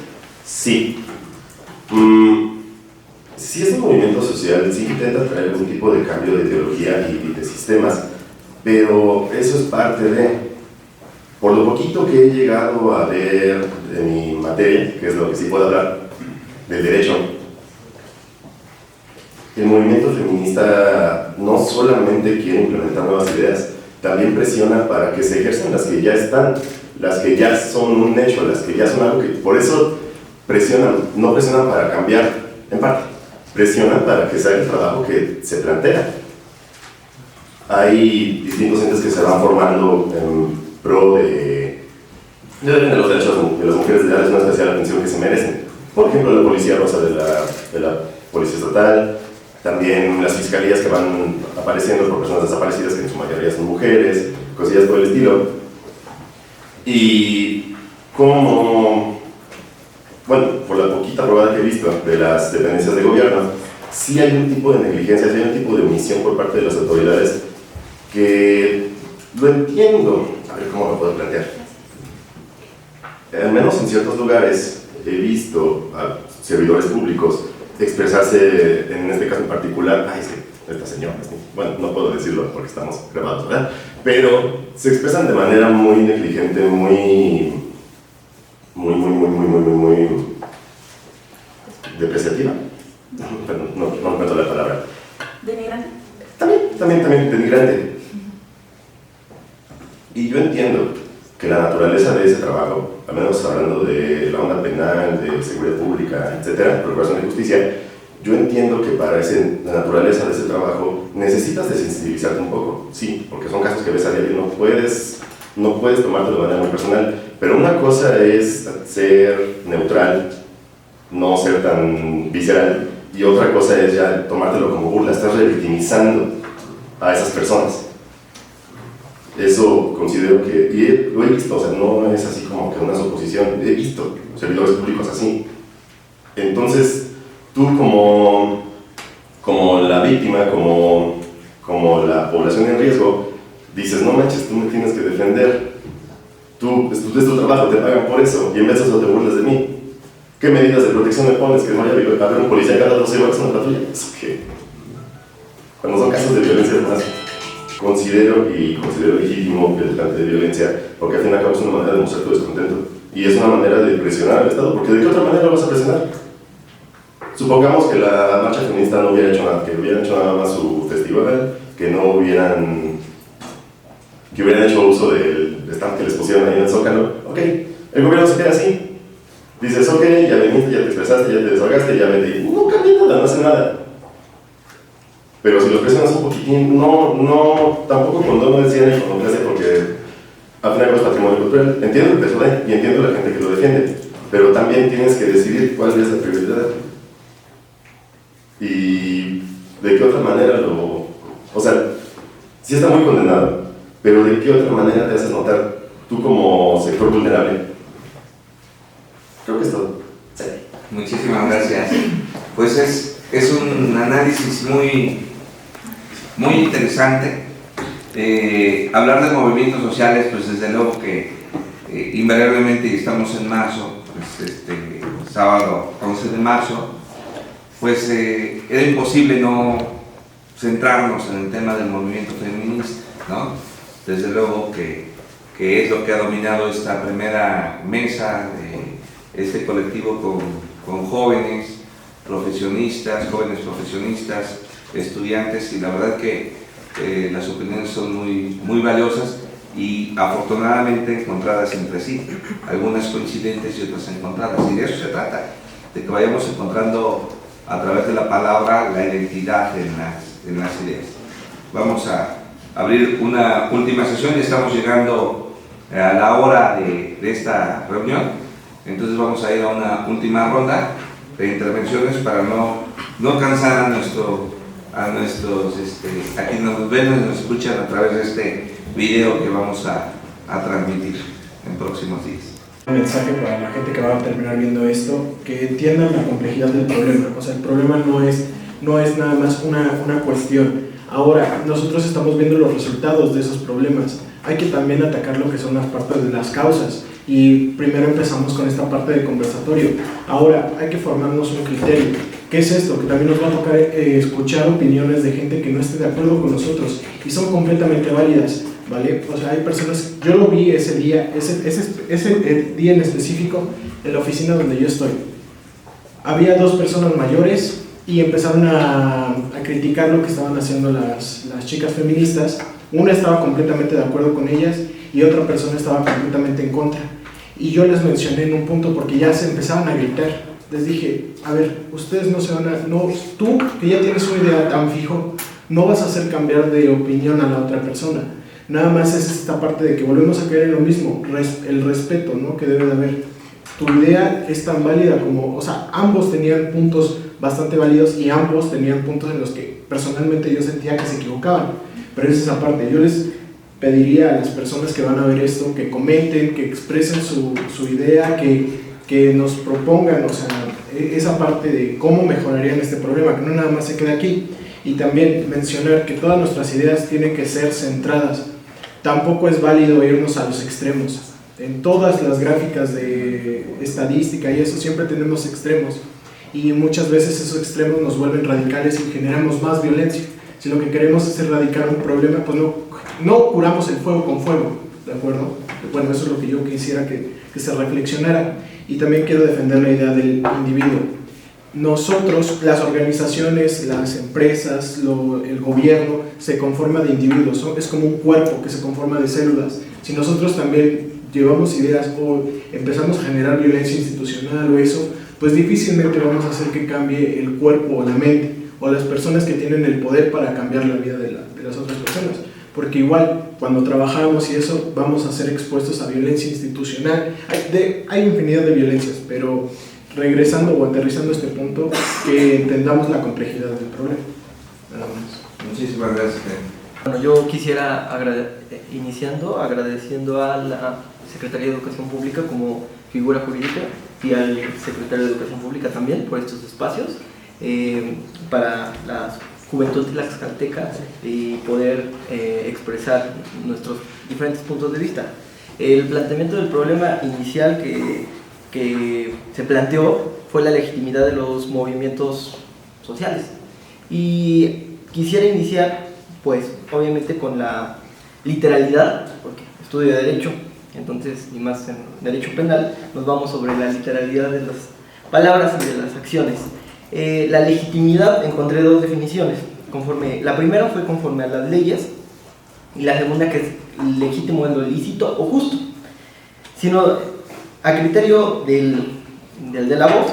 Sí. Si este movimiento social sí intenta traer algún tipo de cambio de ideología y de sistemas, pero eso es parte de... Por lo poquito que he llegado a ver de mi materia, que es lo que sí puedo hablar, del derecho, el movimiento feminista no solamente quiere implementar nuevas ideas, también presiona para que se ejerzan las que ya están, las que ya son un hecho, las que ya son algo que... Por eso presionan, no presionan para cambiar, en parte, presionan para que se haga el trabajo que se plantea. Hay distintos entes que se van formando en pro de los derechos de las mujeres, de darles una especial atención que se merecen. Por ejemplo, la Policía Rosa de la Policía Estatal, también las fiscalías que van apareciendo por personas desaparecidas, que en su mayoría son mujeres, cosillas por el estilo. Y como, bueno, por la poquita probada que he visto de las dependencias de gobierno, sí hay un tipo de negligencia, sí hay un tipo de omisión por parte de las autoridades que lo entiendo. A ver cómo lo puedo plantear. Al menos en ciertos lugares he visto a servidores públicos expresarse, en este caso en particular, ay, es que esta señora, bueno, no puedo decirlo porque estamos grabados, ¿verdad? Pero se expresan de manera muy negligente, muy depreciativa. Perdón, no encuentro la palabra. ¿Denigrante? También denigrante. Y yo entiendo que la naturaleza de ese trabajo, al menos hablando de la onda penal, de seguridad pública, etcétera, procuración de justicia, yo entiendo que para la naturaleza de ese trabajo necesitas desensibilizarte un poco, sí, porque son casos que ves a diario, no puedes no puedes tomártelo de manera muy personal, pero una cosa es ser neutral, no ser tan visceral, y otra cosa es ya tomártelo como burla, estás revictimizando a esas personas. Eso considero que, y lo he visto, o sea, no es así como que una suposición, he visto servidores públicos así. Entonces, tú como la víctima, como la población en riesgo, dices, no manches, tú me tienes que defender, es tu trabajo, te pagan por eso, y en vez de eso te burlas de mí. ¿Qué medidas de protección me pones? ¿Que no haya haber un policía cada 12 horas en una patrulla? ¿Eso qué? Cuando son casos de violencia, además, considero legítimo el delante de violencia, porque al fin y al cabo es una manera de mostrar tu descontento, y es una manera de presionar al Estado, porque ¿de qué otra manera lo vas a presionar? Supongamos que la marcha feminista no hubiera hecho nada, que hubieran hecho nada más su festival, que hubieran hecho uso del stand que les pusieron ahí en el Zócalo. Ok, el gobierno se queda así. Dices, ok, ya veniste, ya te expresaste, ya te desahogaste, ya vete. No cambia nada, no hace nada. Pero si los presionas un poquitín, tampoco condono decían la iconoclasia, porque al final es patrimonio cultural. Entiendo el PSOE y entiendo la gente que lo defiende, pero también tienes que decidir cuál es la prioridad. Y de qué otra manera o sea, sí está muy condenado, pero de qué otra manera te haces notar tú como sector vulnerable. Creo que es todo. Sí. Muchísimas gracias. Pues es un análisis muy interesante. Hablar de movimientos sociales, pues desde luego que invariablemente estamos en marzo, pues sábado 11 de marzo, pues era imposible no centrarnos en el tema del movimiento feminista, ¿no? Desde luego que es lo que ha dominado esta primera mesa de este colectivo con jóvenes profesionistas, estudiantes, y la verdad que las opiniones son muy valiosas y afortunadamente encontradas entre sí, algunas coincidentes y otras encontradas, y de eso se trata, de que vayamos encontrando a través de la palabra la identidad en las ideas. Vamos a abrir una última sesión y estamos llegando a la hora de esta reunión, entonces vamos a ir a una última ronda de intervenciones para no cansar a nuestros a quienes nos ven y nos escuchan a través de este video que vamos a transmitir en próximos días. Un mensaje para la gente que va a terminar viendo esto, que entiendan la complejidad del problema. O sea, el problema no es nada más una cuestión. Ahora, nosotros estamos viendo los resultados de esos problemas. Hay que también atacar lo que son las partes de las causas. Y primero empezamos con esta parte de conversatorio. Ahora, hay que formarnos un criterio. ¿Qué es esto? Que también nos va a tocar escuchar opiniones de gente que no esté de acuerdo con nosotros y son completamente válidas, ¿vale? O sea, hay personas, yo lo vi ese día, ese día en específico en la oficina donde yo estoy. Había dos personas mayores y empezaron a criticar lo que estaban haciendo las chicas feministas. Una estaba completamente de acuerdo con ellas y otra persona estaba completamente en contra. Y yo les mencioné en un punto porque ya se empezaban a gritar. Les dije, a ver, ustedes tú que ya tienes una idea tan fijo, no vas a hacer cambiar de opinión a la otra persona. Nada más es esta parte de que volvemos a caer en lo mismo, el respeto, ¿no?, que debe de haber. Tu idea es tan válida como, o sea, ambos tenían puntos bastante válidos y ambos tenían puntos en los que personalmente yo sentía que se equivocaban. Pero es esa parte, yo les pediría a las personas que van a ver esto que comenten, que expresen su idea, que nos propongan, o sea, esa parte de cómo mejorarían este problema, que no nada más se quede aquí. Y también mencionar que todas nuestras ideas tienen que ser centradas. Tampoco es válido irnos a los extremos. En todas las gráficas de estadística y eso siempre tenemos extremos. Y muchas veces esos extremos nos vuelven radicales y generamos más violencia. Si lo que queremos es erradicar un problema, pues no curamos el fuego con fuego, ¿de acuerdo? Bueno, eso es lo que yo quisiera que se reflexionara. Y también quiero defender la idea del individuo. Nosotros, las organizaciones, las empresas, el gobierno, se conforma de individuos, es como un cuerpo que se conforma de células. Si nosotros también llevamos ideas o empezamos a generar violencia institucional o eso, pues difícilmente vamos a hacer que cambie el cuerpo o la mente, o las personas que tienen el poder para cambiar la vida de las otras personas. porque igual cuando trabajamos y eso vamos a ser expuestos a violencia institucional. Hay infinidad de violencias, pero regresando o aterrizando a este punto, que entendamos la complejidad del problema. Nada más. Muchísimas gracias. Bueno, yo quisiera iniciando agradeciendo a la Secretaría de Educación Pública como figura jurídica y al Secretario de Educación Pública también por estos espacios para la juventud tlaxcalteca y poder expresar nuestros diferentes puntos de vista. El planteamiento del problema inicial que se planteó fue la legitimidad de los movimientos sociales, y quisiera iniciar pues obviamente con la literalidad, porque estudio Derecho, entonces, y más en Derecho Penal, nos vamos sobre la literalidad de las palabras y de las acciones. La legitimidad, encontré dos definiciones. La primera fue conforme a las leyes, y la segunda, que es legítimo en lo lícito o justo. Sino, a criterio de la voz,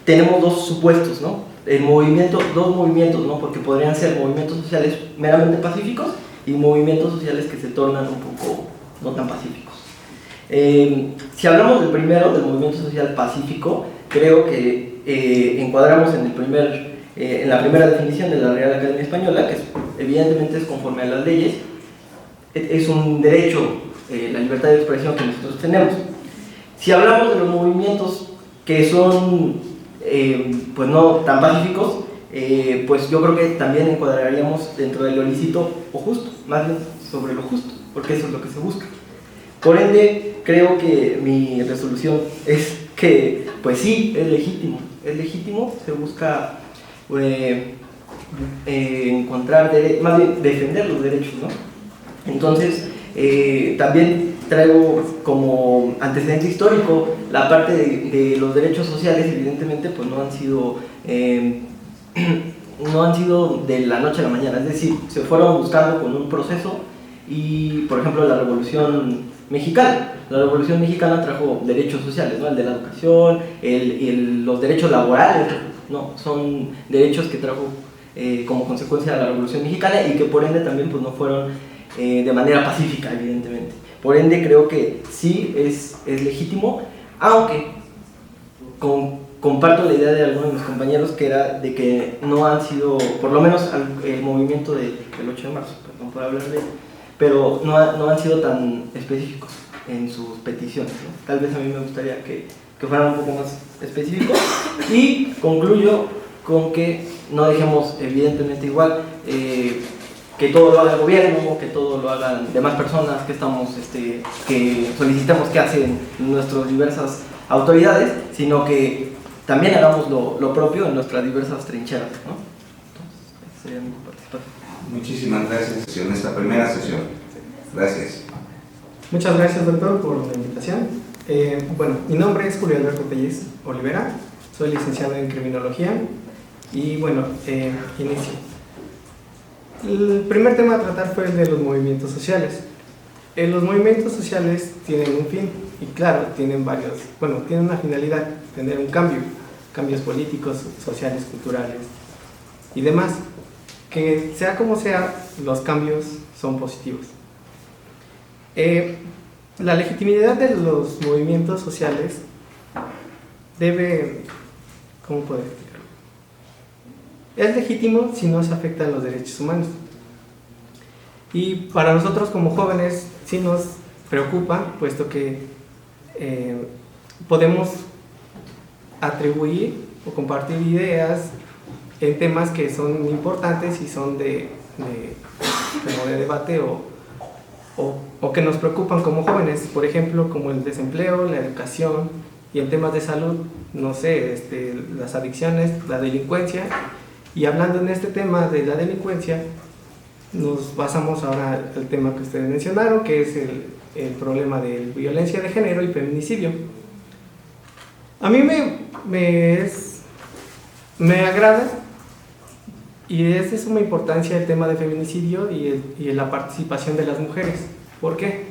tenemos dos supuestos, ¿no? Dos movimientos, ¿no? Porque podrían ser movimientos sociales meramente pacíficos y movimientos sociales que se tornan un poco no tan pacíficos. Si hablamos del primero, del movimiento social pacífico, creo que encuadramos en la primera definición de la Real Academia Española, que evidentemente es conforme a las leyes, es un derecho, la libertad de expresión que nosotros tenemos. Si hablamos de los movimientos que son pues no tan pacíficos, pues yo creo que también encuadraríamos dentro de lo lícito o justo, más bien sobre lo justo, porque eso es lo que se busca. Por ende, creo que mi resolución es que, pues sí, es legítimo, se busca encontrar, más bien defender los derechos, ¿no? Entonces, también traigo como antecedente histórico la parte de los derechos sociales. Evidentemente pues no han sido de la noche a la mañana, es decir, se fueron buscando con un proceso. Y por ejemplo la Revolución Mexicana trajo derechos sociales, ¿no? El de la educación, los derechos laborales, ¿no? Son derechos que trajo como consecuencia de la Revolución Mexicana, y que por ende también pues no fueron de manera pacífica, evidentemente. Por ende creo que sí es legítimo, aunque comparto la idea de algunos de mis compañeros, que era de que no han sido, por lo menos el movimiento del 8 de marzo, perdón por hablar de él, pero no han sido tan específicos en sus peticiones, ¿no? Tal vez a mí me gustaría que fueran un poco más específicos. Y concluyo con que no dejemos evidentemente igual que todo lo haga el gobierno, que todo lo hagan demás personas, que solicitemos que hacen nuestras diversas autoridades, sino que también hagamos lo propio en nuestras diversas trincheras, ¿no? Entonces, esa sería mi participación. Muchísimas gracias en esta primera sesión. Gracias. Muchas gracias, doctor, por la invitación. Bueno, mi nombre es Julio Alberto Tellez Olivera, soy licenciado en Criminología y bueno, inicio. El primer tema a tratar fue el de los movimientos sociales. Los movimientos sociales tienen un fin y claro, tienen una finalidad, tener un cambios políticos, sociales, culturales y demás. Que sea como sea, los cambios son positivos. La legitimidad de los movimientos sociales ¿cómo puedo explicarlo? Es legítimo si no se afectan los derechos humanos. Y para nosotros como jóvenes sí nos preocupa, puesto que podemos atribuir o compartir ideas en temas que son importantes y son de debate o que nos preocupan como jóvenes, por ejemplo, como el desempleo, la educación, y en temas de salud, no sé, las adicciones, la delincuencia. Y hablando en este tema de la delincuencia, nos basamos ahora al tema que ustedes mencionaron, que es el problema de violencia de género y feminicidio. A mí me agrada y es de suma importancia el tema de feminicidio y la participación de las mujeres. ¿Por qué?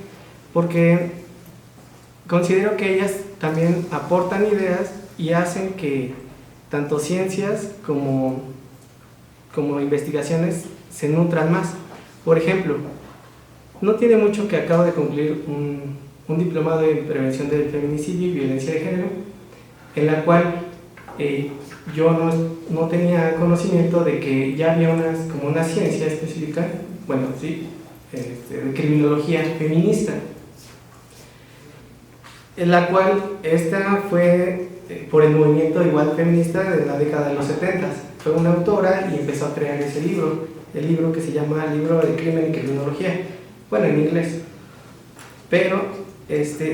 Porque considero que ellas también aportan ideas y hacen que tanto ciencias como investigaciones se nutran más. Por ejemplo, no tiene mucho que acabo de concluir un diplomado en prevención del feminicidio y violencia de género, en la cual yo no tenía conocimiento de que ya había como una ciencia específica, bueno, sí, de criminología feminista, en la cual esta fue por el movimiento igual feminista de la década de los 70. Fue una autora y empezó a crear ese libro, el libro que se llama Libro de Crimen y Criminología, bueno, en inglés, pero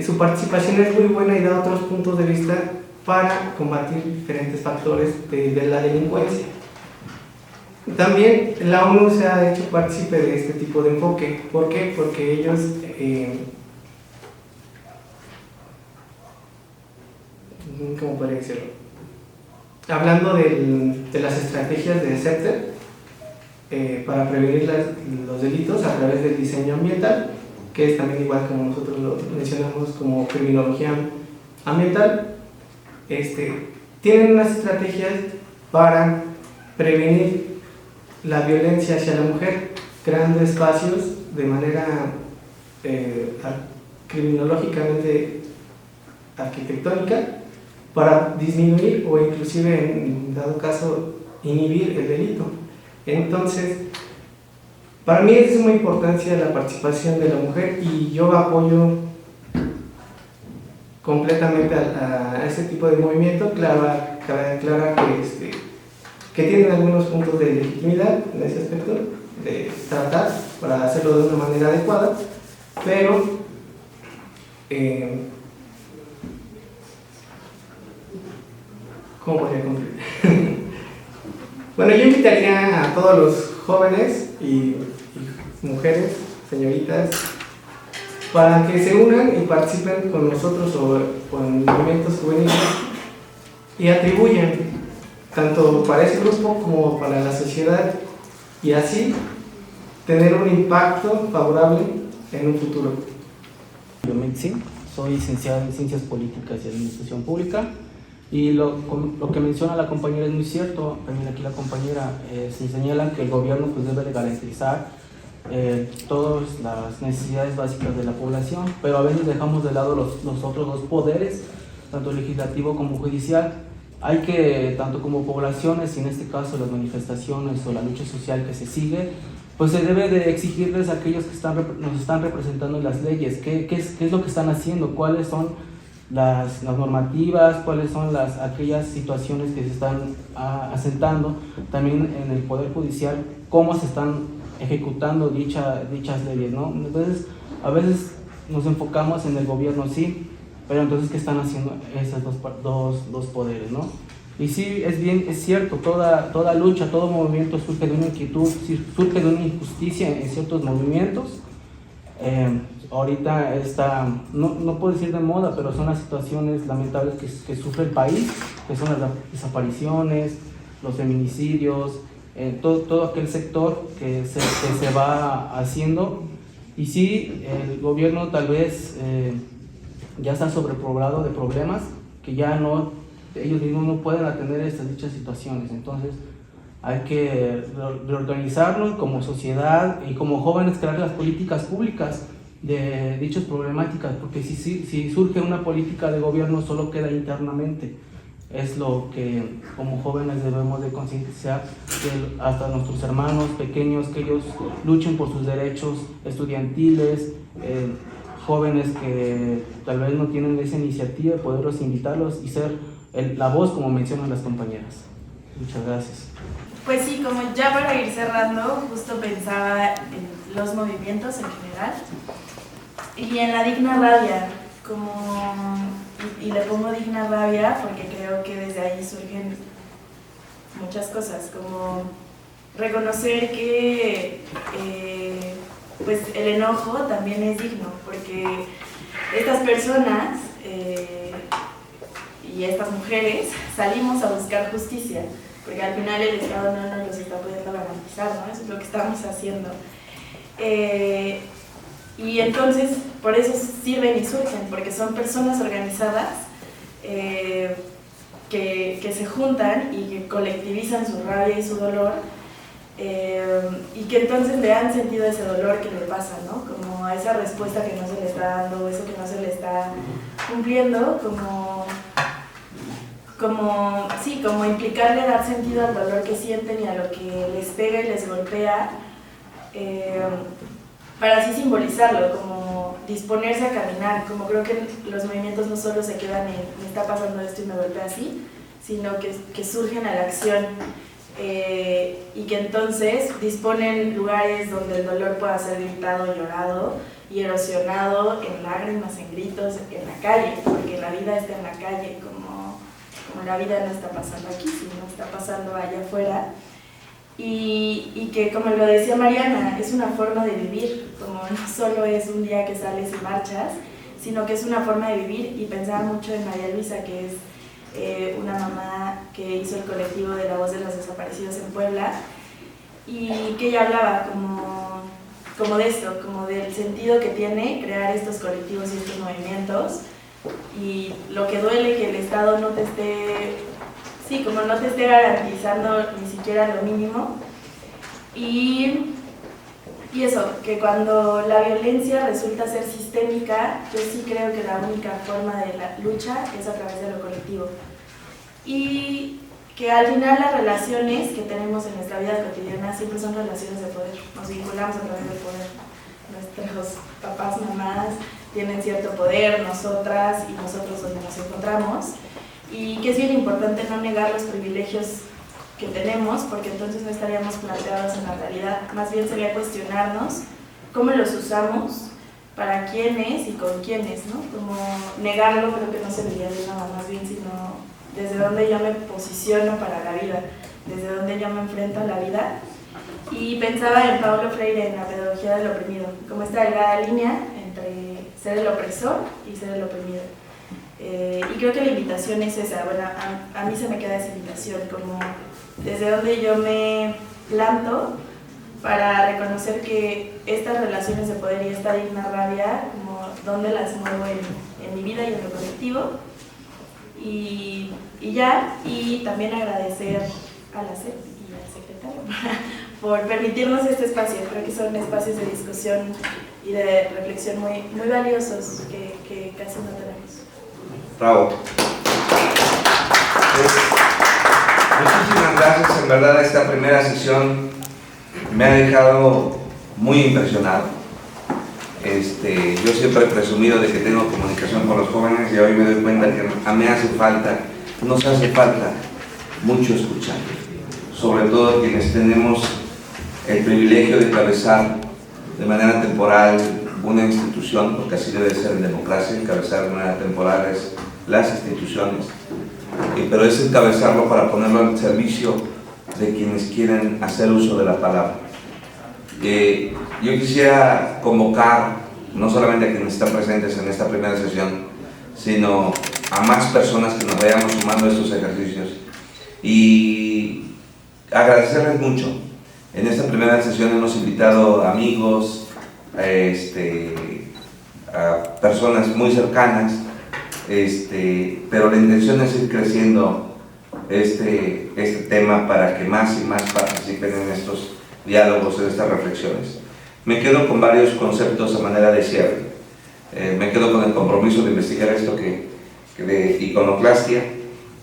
su participación es muy buena y da otros puntos de vista para combatir diferentes factores de la delincuencia. También la ONU se ha hecho partícipe de este tipo de enfoque. ¿Por qué? Porque ellos ¿cómo podría decirlo? Hablando de las estrategias de CEPTER para prevenir los delitos a través del diseño ambiental, que es también igual como nosotros lo mencionamos como criminología ambiental, tienen unas estrategias para prevenir la violencia hacia la mujer, creando espacios de manera criminológicamente arquitectónica para disminuir o inclusive en dado caso inhibir el delito. Entonces, para mí es de suma importancia la participación de la mujer y yo apoyo completamente a ese tipo de movimiento. Claro, cabe aclarar que tienen algunos puntos de legitimidad en ese aspecto, de tratar para hacerlo de una manera adecuada, pero ¿cómo podría concluir? Bueno, yo invitaría a todos los jóvenes y mujeres, señoritas, para que se unan y participen con nosotros o en movimientos juveniles y atribuyan tanto para ese grupo como para la sociedad y así tener un impacto favorable en un futuro. Yo soy licenciado en Ciencias Políticas y Administración Pública y lo que menciona la compañera es muy cierto. También aquí la compañera se señala que el gobierno pues debe de garantizar todas las necesidades básicas de la población, pero a veces dejamos de lado los otros dos poderes, tanto legislativo como judicial. Hay que, tanto como poblaciones, y en este caso las manifestaciones o la lucha social que se sigue, pues se debe de exigirles a aquellos que nos están representando en las leyes, qué es lo que están haciendo, cuáles son las normativas, cuáles son aquellas situaciones que se están asentando, también en el Poder Judicial, cómo se están ejecutando dichas leyes, ¿no? Entonces, a veces nos enfocamos en el gobierno, sí, pero entonces, ¿qué están haciendo esos dos poderes, no? Y sí, es cierto, toda lucha, todo movimiento surge de una inquietud, surge de una injusticia en ciertos movimientos. Ahorita no puedo decir de moda, pero son las situaciones lamentables que sufre el país, que son las desapariciones, los feminicidios, todo aquel sector que se va haciendo. Y sí, el gobierno tal vez ya está sobrepoblado de problemas que ya ellos mismos no pueden atender dichas situaciones. Entonces hay que reorganizarnos como sociedad y como jóvenes, crear las políticas públicas de dichas problemáticas, porque si surge una política de gobierno solo queda internamente. Es lo que como jóvenes debemos de concientizar, que hasta nuestros hermanos pequeños, que ellos luchen por sus derechos estudiantiles, jóvenes que tal vez no tienen esa iniciativa, poderlos invitarlos y ser la voz, como mencionan las compañeras. Muchas gracias. Pues sí, como ya para ir cerrando, justo pensaba en los movimientos en general y en la digna rabia, y le pongo digna rabia porque creo que desde ahí surgen muchas cosas, como reconocer que pues el enojo también es digno, porque estas personas y estas mujeres salimos a buscar justicia, porque al final el Estado no nos los está pudiendo garantizar, ¿no? Eso es lo que estamos haciendo. Y entonces, por eso sirven y surgen, porque son personas organizadas que se juntan y que colectivizan su rabia y su dolor y que entonces le han sentido ese dolor que le pasa, ¿no? Como a esa respuesta que no se le está dando, eso que no se le está cumpliendo, como implicarle dar sentido al dolor que sienten y a lo que les pega y les golpea, para así simbolizarlo, como disponerse a caminar, como creo que los movimientos no solo se quedan en me está pasando esto y me golpea así, sino que surgen a la acción, y que entonces disponen lugares donde el dolor pueda ser gritado, llorado y erosionado en lágrimas, en gritos, en la calle, porque la vida está en la calle, como la vida no está pasando aquí, sino está pasando allá afuera. Y que, como lo decía Mariana, es una forma de vivir, como no solo es un día que sales y marchas, sino que es una forma de vivir. Y pensaba mucho en María Luisa, que es una mamá que hizo el colectivo de La Voz de los Desaparecidos en Puebla, y que ella hablaba como de esto, como del sentido que tiene crear estos colectivos y estos movimientos, y lo que duele que el Estado no te esté, sí, como no te esté garantizando ni siquiera lo mínimo, y eso, que cuando la violencia resulta ser sistémica, yo sí creo que la única forma de la lucha es a través de lo colectivo, y que al final las relaciones que tenemos en nuestra vida cotidiana siempre son relaciones de poder, nos vinculamos a través del poder, nuestros papás, mamás tienen cierto poder, nosotras y nosotros donde nos encontramos, y que es bien importante no negar los privilegios que tenemos, porque entonces no estaríamos planteados en la realidad, más bien sería cuestionarnos cómo los usamos, para quiénes y con quiénes, ¿no? Como negarlo creo que no serviría de nada, más bien sino desde dónde yo me posiciono para la vida, desde dónde yo me enfrento a la vida. Y pensaba en Paulo Freire, en la pedagogía del oprimido, como esta delgada línea entre ser el opresor y ser el oprimido. Y creo que la invitación es esa, bueno, a mí se me queda esa invitación, como desde donde yo me planto para reconocer que estas relaciones de poder y esta digna rabia, como dónde las muevo en mi vida y en lo colectivo. Y también agradecer a la SEP y al secretario por permitirnos este espacio. Creo que son espacios de discusión y de reflexión muy, muy valiosos que casi no tenemos. Bravo. Muchísimas gracias, en verdad esta primera sesión me ha dejado muy impresionado. Yo siempre he presumido de que tengo comunicación con los jóvenes y hoy me doy cuenta que me hace falta, nos hace falta mucho escuchar, sobre todo quienes tenemos el privilegio de encabezar de manera temporal una institución, porque así debe ser en democracia, encabezar de manera temporal es las instituciones, pero es encabezarlo para ponerlo al servicio de quienes quieren hacer uso de la palabra. Yo quisiera convocar no solamente a quienes están presentes en esta primera sesión, sino a más personas que nos vayamos sumando a estos ejercicios y agradecerles mucho. En esta primera sesión hemos invitado amigos, a personas muy cercanas, pero la intención es ir creciendo este tema para que más y más participen en estos diálogos, en estas reflexiones. Me quedo con varios conceptos a manera de cierre. Me quedo con el compromiso de investigar esto de iconoclastia,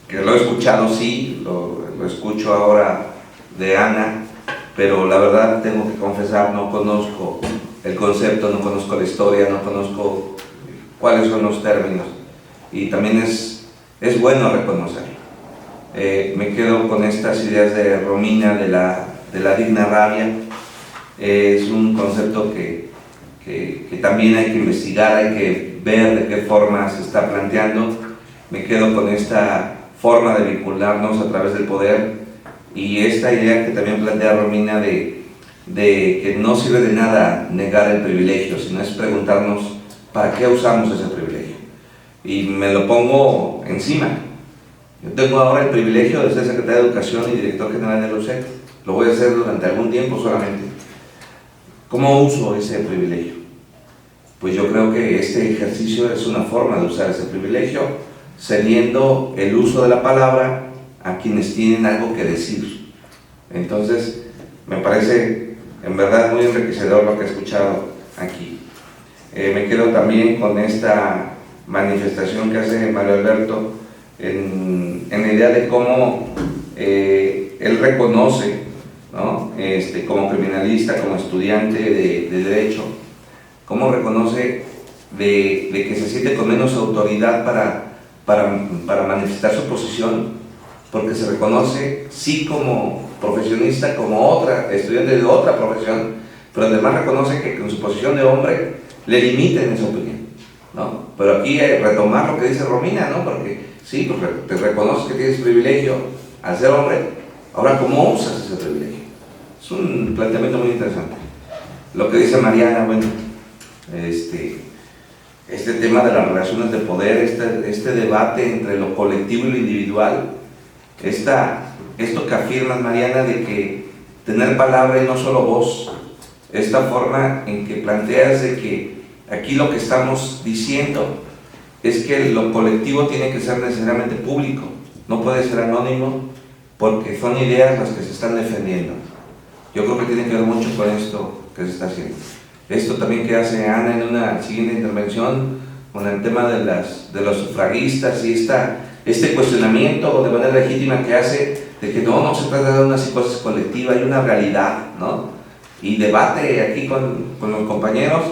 que lo he escuchado, sí, lo escucho ahora de Ana, pero la verdad tengo que confesar, no conozco el concepto, no conozco la historia, no conozco cuáles son los términos, y también es bueno reconocerlo. Me quedo con estas ideas de Romina de la digna rabia. Es un concepto que también hay que investigar, hay que ver de qué forma se está planteando. Me quedo con esta forma de vincularnos a través del poder y esta idea que también plantea Romina de que no sirve de nada negar el privilegio, sino es preguntarnos para qué usamos ese privilegio. Y me lo pongo encima. Yo tengo ahora el privilegio de ser secretario de Educación y director general de la USEC. Lo voy a hacer durante algún tiempo solamente. ¿Cómo uso ese privilegio? Pues yo creo que este ejercicio es una forma de usar ese privilegio, cediendo el uso de la palabra a quienes tienen algo que decir. Entonces, Me parece en verdad muy enriquecedor lo que he escuchado aquí. Me quedo también con esta manifestación que hace Mario Alberto en la idea de cómo él reconoce, ¿no? Como criminalista, como estudiante de Derecho, cómo reconoce de que se siente con menos autoridad para manifestar su posición, porque se reconoce sí como profesionista, como otra, estudiante de otra profesión, pero además reconoce que con su posición de hombre le limiten esa opinión, ¿no? Pero aquí retomar lo que dice Romina, ¿no? Porque sí, pues te reconoces que tienes privilegio al ser hombre, ahora ¿cómo usas ese privilegio? Es un planteamiento muy interesante. Lo que dice Mariana, bueno, este tema de las relaciones de poder, este debate entre lo colectivo y lo individual, esto que afirmas, Mariana, de que tener palabra y no solo voz, esta forma en que planteas de que aquí lo que estamos diciendo es que lo colectivo tiene que ser necesariamente público, no puede ser anónimo, porque son ideas las que se están defendiendo. Yo creo que tiene que ver mucho con esto que se está haciendo. Esto también que hace Ana en una siguiente intervención con el tema de los sufragistas y este cuestionamiento de manera legítima que hace de que no se trata de una psicosis colectiva, hay una realidad, ¿no? Y debate aquí con los compañeros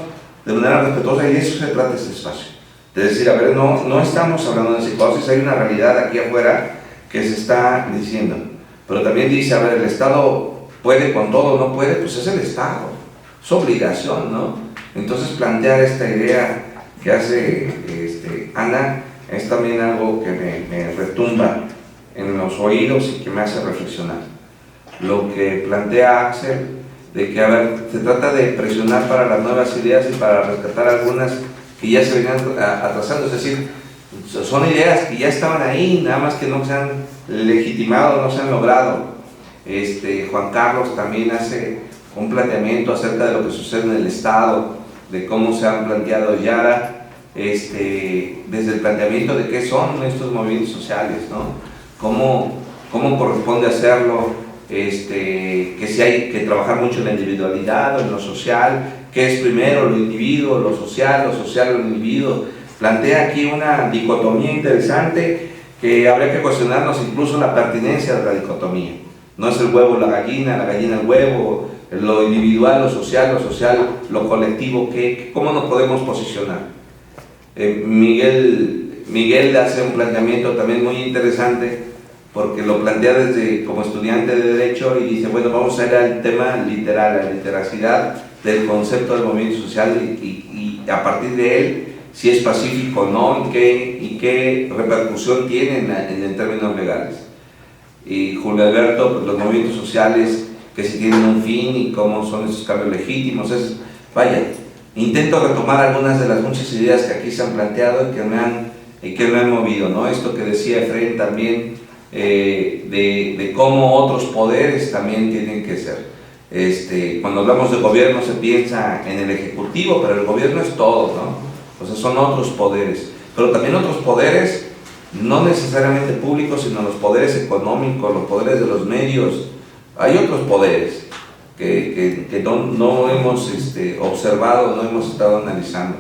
de manera respetuosa, y de eso se trata este espacio. De decir, a ver, no estamos hablando de psicosis, hay una realidad aquí afuera que se está diciendo. Pero también dice, a ver, el Estado puede con todo, no puede, pues es el Estado, es obligación, ¿no? Entonces plantear esta idea que hace Ana es también algo que me retumba en los oídos y que me hace reflexionar. Lo que plantea Axel, de que, a ver, se trata de presionar para las nuevas ideas y para rescatar algunas que ya se venían atrasando, es decir, son ideas que ya estaban ahí, nada más que no se han legitimado, no se han logrado. Juan Carlos también hace un planteamiento acerca de lo que sucede en el Estado, de cómo se han planteado ya, desde el planteamiento de qué son estos movimientos sociales, ¿no? Cómo corresponde hacerlo, que si hay que trabajar mucho en la individualidad o en lo social, qué es primero, lo individuo, lo social, lo individuo. Plantea aquí una dicotomía interesante que habría que cuestionarnos incluso la pertinencia de la dicotomía. No es el huevo la gallina el huevo, lo individual, lo social, lo colectivo, ¿cómo nos podemos posicionar? Miguel hace un planteamiento también muy interesante, porque lo plantea desde como estudiante de Derecho y dice, bueno, vamos a ir al tema literal, a la literacidad del concepto del movimiento social y a partir de él, si es pacífico o no, y qué repercusión tiene en términos legales. Y Julio Alberto, pues, los movimientos sociales que si tienen un fin y cómo son esos cambios legítimos. Vaya, intento retomar algunas de las muchas ideas que aquí se han planteado y que me han movido, ¿no? Esto que decía Efraín también, de cómo otros poderes también tienen que ser. Cuando hablamos de gobierno se piensa en el ejecutivo, pero el gobierno es todo, ¿no? O sea, son otros poderes, pero también otros poderes, no necesariamente públicos, sino los poderes económicos, los poderes de los medios. Hay otros poderes que no hemos observado, no hemos estado analizando.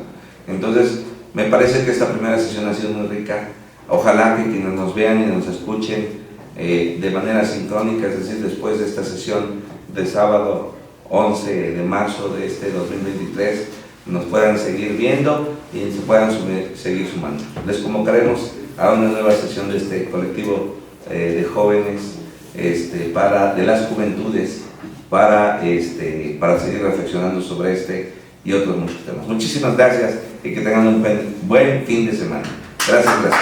Entonces, me parece que esta primera sesión ha sido muy rica. Ojalá que quienes nos vean y nos escuchen de manera sincrónica, es decir, después de esta sesión de sábado 11 de marzo de 2023, nos puedan seguir viendo y se puedan seguir sumando. Les convocaremos a una nueva sesión de este colectivo de jóvenes de las juventudes para seguir reflexionando sobre y otros muchos temas. Muchísimas gracias y que tengan un buen fin de semana. Gracias.